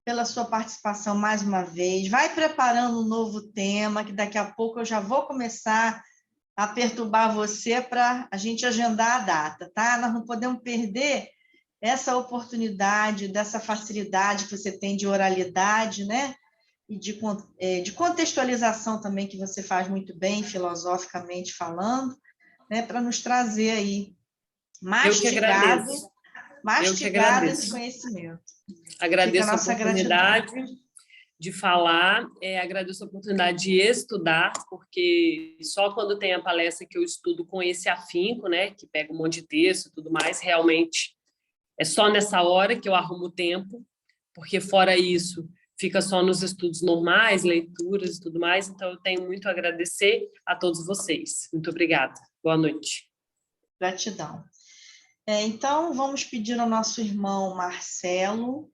pela sua participação mais uma vez. Vai preparando um novo tema, que daqui a pouco eu já vou começar a perturbar você para a gente agendar a data, tá? Nós não podemos perder essa oportunidade, dessa facilidade que você tem de oralidade, né? E de contextualização também, que você faz muito bem, filosoficamente falando, né? Para nos trazer aí Eu que agradeço. mastigado esse conhecimento. Agradeço a nossa oportunidade gratidão. de falar, agradeço a oportunidade de estudar, porque só quando tem a palestra que eu estudo com esse afinco, né, que pega um monte de texto e tudo mais, realmente é só nessa hora que eu arrumo tempo, porque fora isso, fica só nos estudos normais, leituras e tudo mais, então eu tenho muito a agradecer a todos vocês. Muito obrigada. Boa noite. Gratidão. Então, vamos pedir ao nosso irmão Marcelo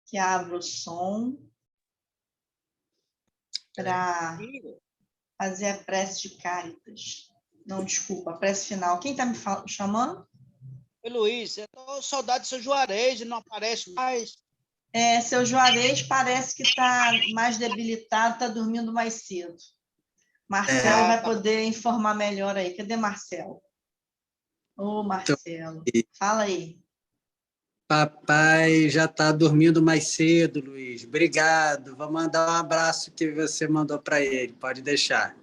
que abra o som para fazer a prece de Cáritas. Não, desculpa, a prece final. Quem está me chamando? Oi, Luiz, eu estou saudade do seu Juarez, não aparece mais. Seu Juarez parece que está mais debilitado, está dormindo mais cedo. Marcelo vai poder informar melhor aí. Cadê Marcelo? Ô, Marcelo, fala aí. Papai já está dormindo mais cedo, Luiz. Obrigado. Vou mandar um abraço que você mandou para ele. Pode deixar.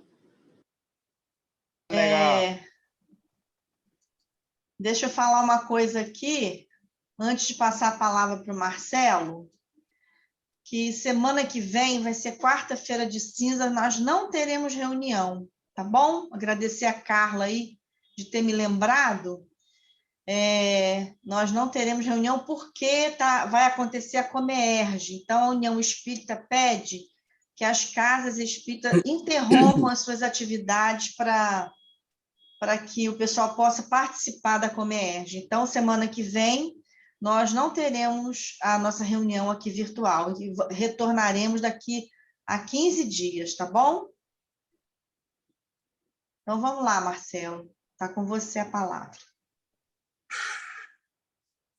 Legal. Deixa eu falar uma coisa aqui, antes de passar a palavra para o Marcelo, que semana que vem vai ser quarta-feira de cinza, nós não teremos reunião, tá bom? Agradecer a Carla aí de ter me lembrado. Nós não teremos reunião porque vai acontecer a Comerge. Então, a União Espírita pede que as casas espíritas interrompam as suas atividades para que o pessoal possa participar da Comerge. Então, semana que vem, nós não teremos a nossa reunião aqui virtual, e retornaremos daqui a 15 dias, tá bom? Então, vamos lá, Marcelo. Está com você a palavra.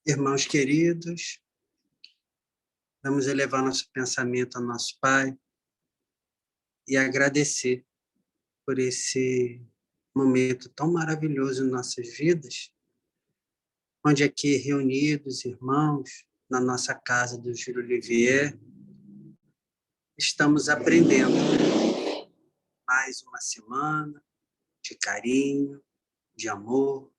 Irmãos queridos, vamos elevar nosso pensamento ao nosso Pai e agradecer por esse momento tão maravilhoso em nossas vidas, onde aqui reunidos, irmãos, na nossa casa do Júlio Olivier, estamos aprendendo mais uma semana de carinho, de amor,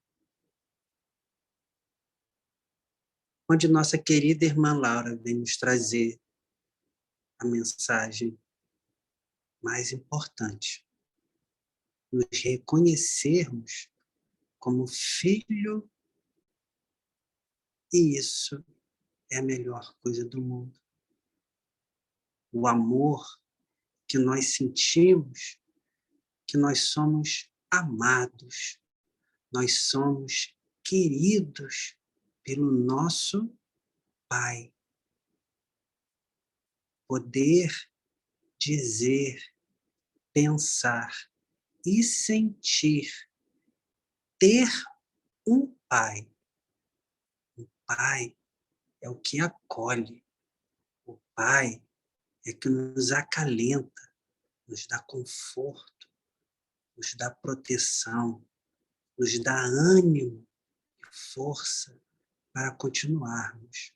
onde nossa querida irmã Laura vem nos trazer a mensagem mais importante, nos reconhecermos como filho, e isso é a melhor coisa do mundo. O amor que nós sentimos, que nós somos amados, nós somos queridos pelo nosso Pai. Poder dizer, pensar e sentir, ter um Pai. O Pai é o que acolhe, o Pai é que nos acalenta, nos dá conforto, nos dá proteção, nos dá ânimo e força para continuarmos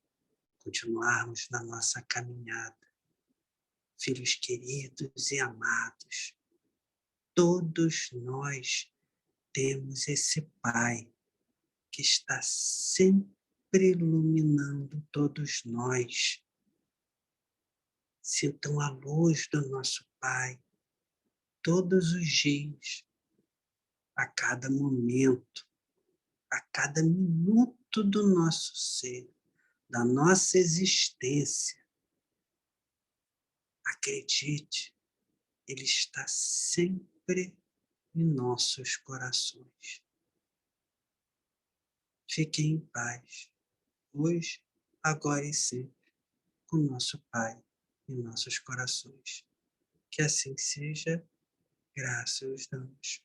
na nossa caminhada. Filhos queridos e amados, todos nós temos esse Pai que está sempre iluminando todos nós. Sintam a luz do nosso Pai todos os dias, a cada momento, a cada minuto do nosso ser, da nossa existência. Acredite, Ele está sempre em nossos corações. Fiquem em paz, hoje, agora e sempre, com nosso Pai em nossos corações. Que assim seja, graças os damos.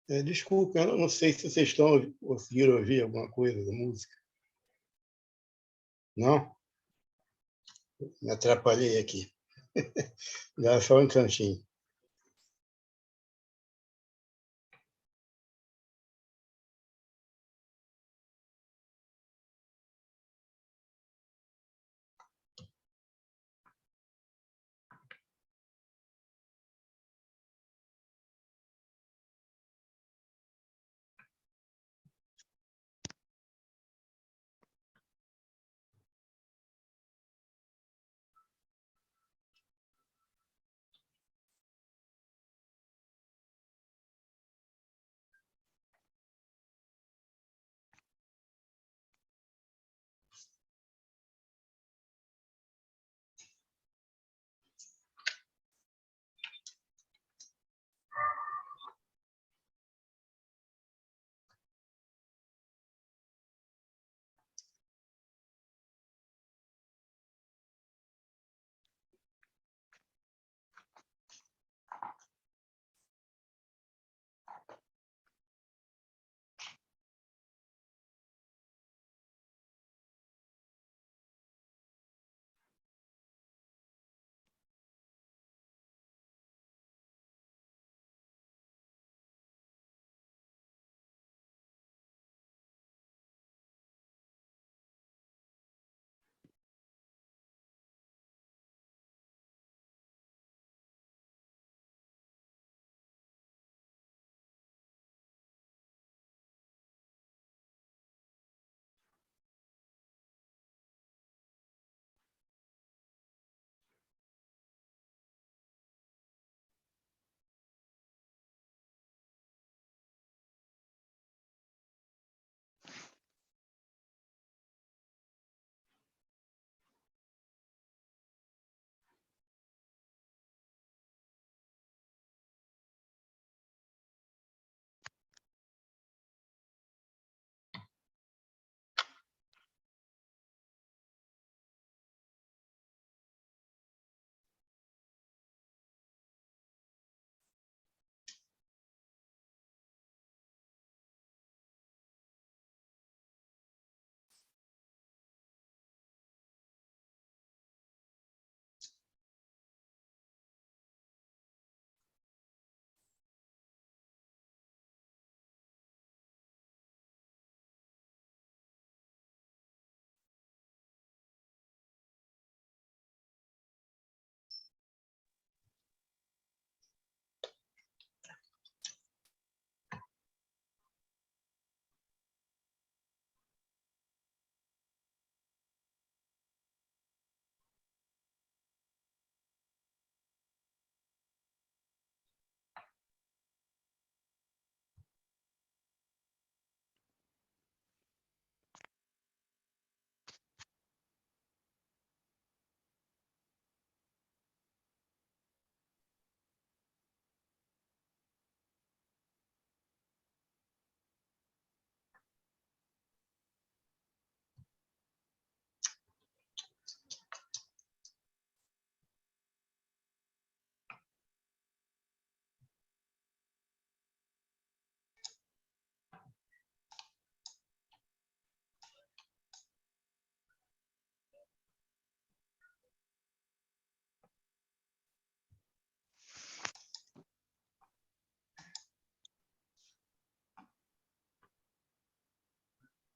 Desculpa, eu não sei se vocês estão conseguiram ouvir alguma coisa da música. Não? Me atrapalhei aqui. Dá só um cantinho.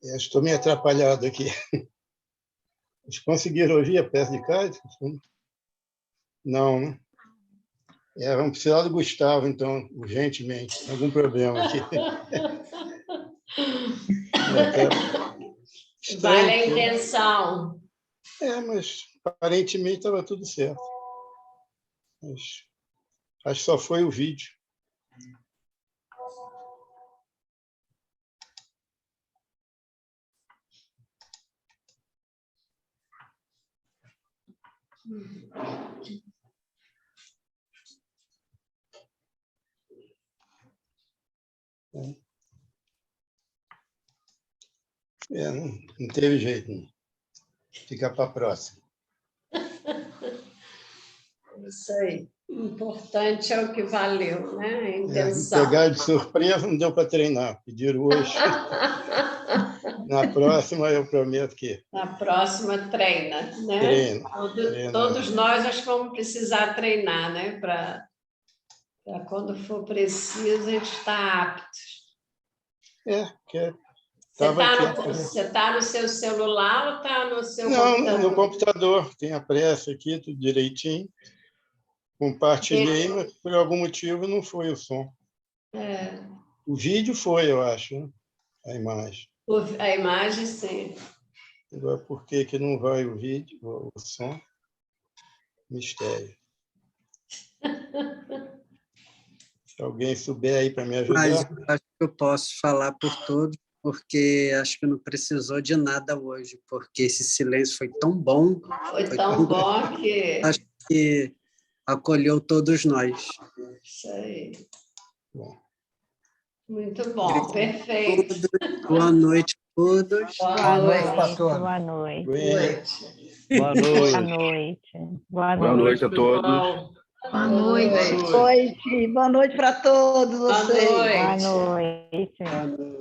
Estou meio atrapalhado aqui. Vocês conseguiram ouvir a peça de Cádiz? Não, né? Vamos precisar do Gustavo, então, urgentemente. Algum problema aqui. Vale a intenção. Mas aparentemente estava tudo certo. Mas acho que só foi o vídeo. Não teve jeito. Não. Fica para a próxima. Isso aí. O importante é o que valeu, né? A Me intenção. pegar de surpresa, não deu para treinar. Pediram hoje. Na próxima, eu prometo que Na próxima, treina, né? treino. Todos nós acho que vamos precisar treinar, né? Para quando for preciso, a gente estar aptos. Você está no seu celular ou está no seu computador? Não, no computador. Tem a prece aqui, tudo direitinho. Compartilhei, mas por algum motivo não foi o som. O vídeo foi, eu acho, né? A imagem. A imagem, sim. Agora, por que não vai o vídeo, o som? Mistério. Se alguém souber aí para me ajudar. Mas eu acho que eu posso falar por todos, porque acho que não precisou de nada hoje, porque esse silêncio foi tão bom. Foi tão bom que... Acho que acolheu todos nós. Isso aí. Bom. Muito bom, perfeito. Boa noite a todos. Boa noite para todos. Boa noite. Boa noite. Boa noite. Boa noite a todos. Boa noite. Boa noite para todos vocês. Boa noite. Boa noite.